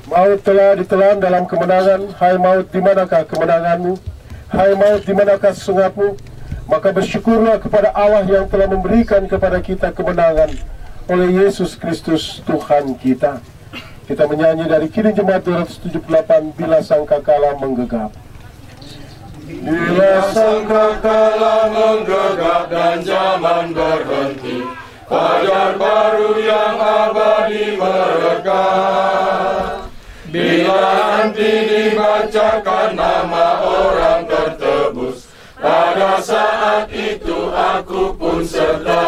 maut telah ditelan dalam kemenangan. Hai maut, di manakah kemenanganmu? Hai maut, di manakah sesungatmu? Maka bersyukurlah kepada Allah yang telah memberikan kepada kita kemenangan oleh Yesus Kristus Tuhan kita. Kita menyanyi dari Kidung Jemaat 278, Bila Sangkakala Menggegap. Bila sangkakala menggegap dan zaman berhenti, fajar baru yang abadi merekah. Bila nanti dibacakan nama orang tertebus, pada saat itu aku pun serta.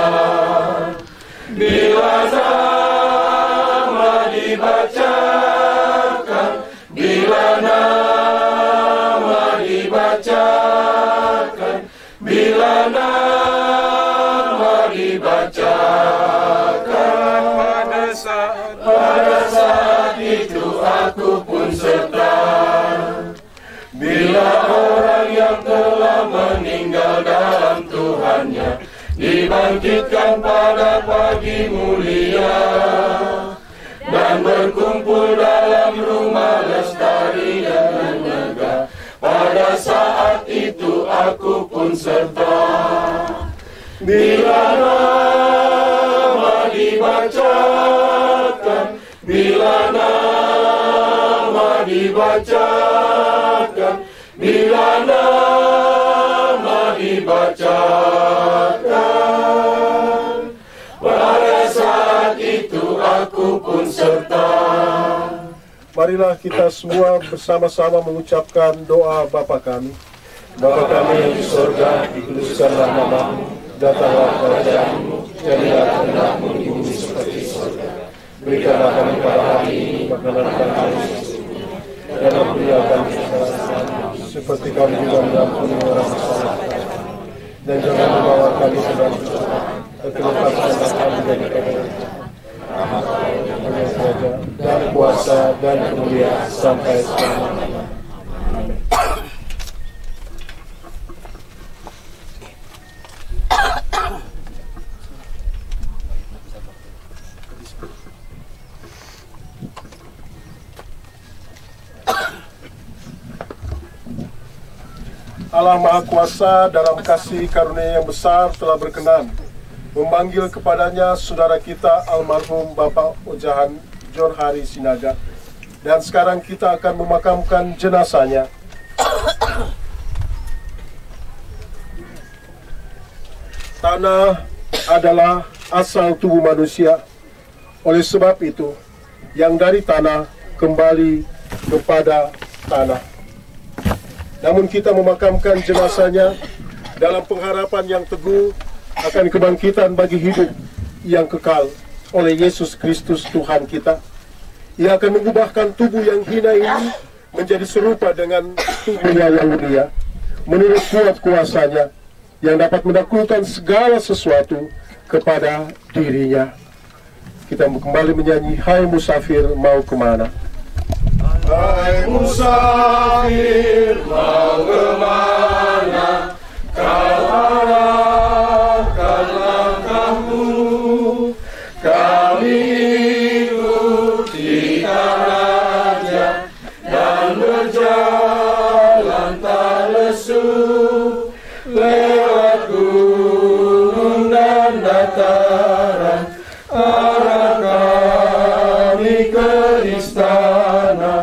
Bila nama dibacakan, bila nama dibacakan, bila nama dibacakan, pada saat itu aku pun serta. Bila orang yang telah meninggal dalam Tuhannya dibangkitkan pada pagi mulia dan berkumpul dalam rumah lestari dan megah, pada saat itu aku pun serta. Bila nama dibacakan, bila nama dibacakan, bila nama dibacakan, pada saat itu aku pun serta. Marilah kita semua bersama-sama mengucapkan doa Bapa kami. Bapa kami yang di surga, dikuduskanlah namamu, datanglah kerajaanmu, jadilah kehendakmu di bumi seperti surga. Berikanlah kami pada hari ini makanan kami, dan ampunilah kami kesalahan seperti kami juga mengampuni orang bersalah. Dan jangan membawa kami ke dalam pencobaan, tetapi lepaskanlah kami dari kebenaran. Hanya saja dan kuasa dan kemuliaan sampai selama-lamanya. Allah Maha Kuasa dalam kasih karunia yang besar telah berkenan memanggil kepadanya saudara kita almarhum Bapak Ojahan John Hari Sinaga. Dan sekarang kita akan memakamkan jenazahnya. Tanah adalah asal tubuh manusia. Oleh sebab itu, yang dari tanah kembali kepada tanah. Namun kita memakamkan jenazahnya dalam pengharapan yang teguh akan kebangkitan bagi hidup yang kekal oleh Yesus Kristus Tuhan kita. Ia akan mengubahkan tubuh yang hina ini menjadi serupa dengan tubuhnya yang mulia, menurut kuat kuasanya yang dapat menaklukkan segala sesuatu kepada dirinya. Kita kembali menyanyi, Hai Musafir mau kemana? Hai musafir mau kemana, kau arahkan langkahmu, kami ikuti Raja dan berjalan tak lesu lewat gunung dan dataran, arah kami ke istana.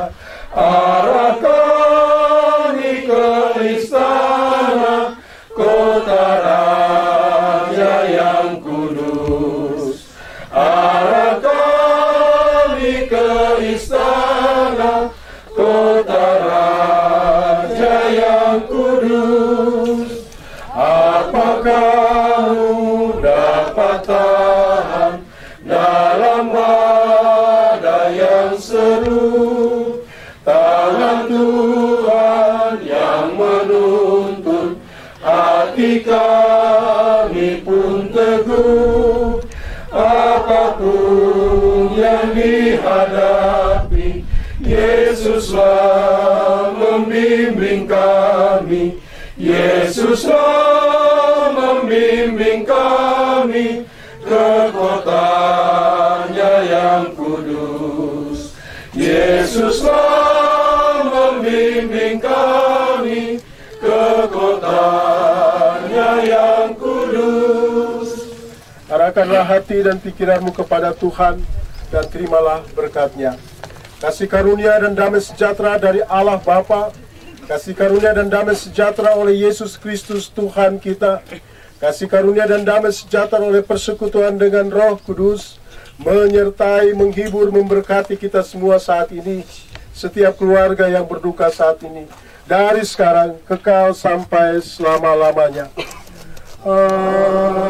dapat tahan dalam badai yang seru. Tangan Tuhan yang menuntun hati kami pun teguh. Apapun yang dihadapi, Yesuslah membimbing kami. Yesuslah membimbing kami ke kotanya yang kudus. Yesuslah membimbing kami ke kotanya yang kudus. Arahkanlah hati dan pikiranmu kepada Tuhan dan terimalah berkat-Nya. Kasih karunia dan damai sejahtera dari Allah Bapa, kasih karunia dan damai sejahtera oleh Yesus Kristus Tuhan kita, kasih karunia dan damai sejahtera oleh persekutuan dengan Roh Kudus, menyertai, menghibur, memberkati kita semua saat ini, setiap keluarga yang berduka saat ini, dari sekarang kekal sampai selama-lamanya. Amin.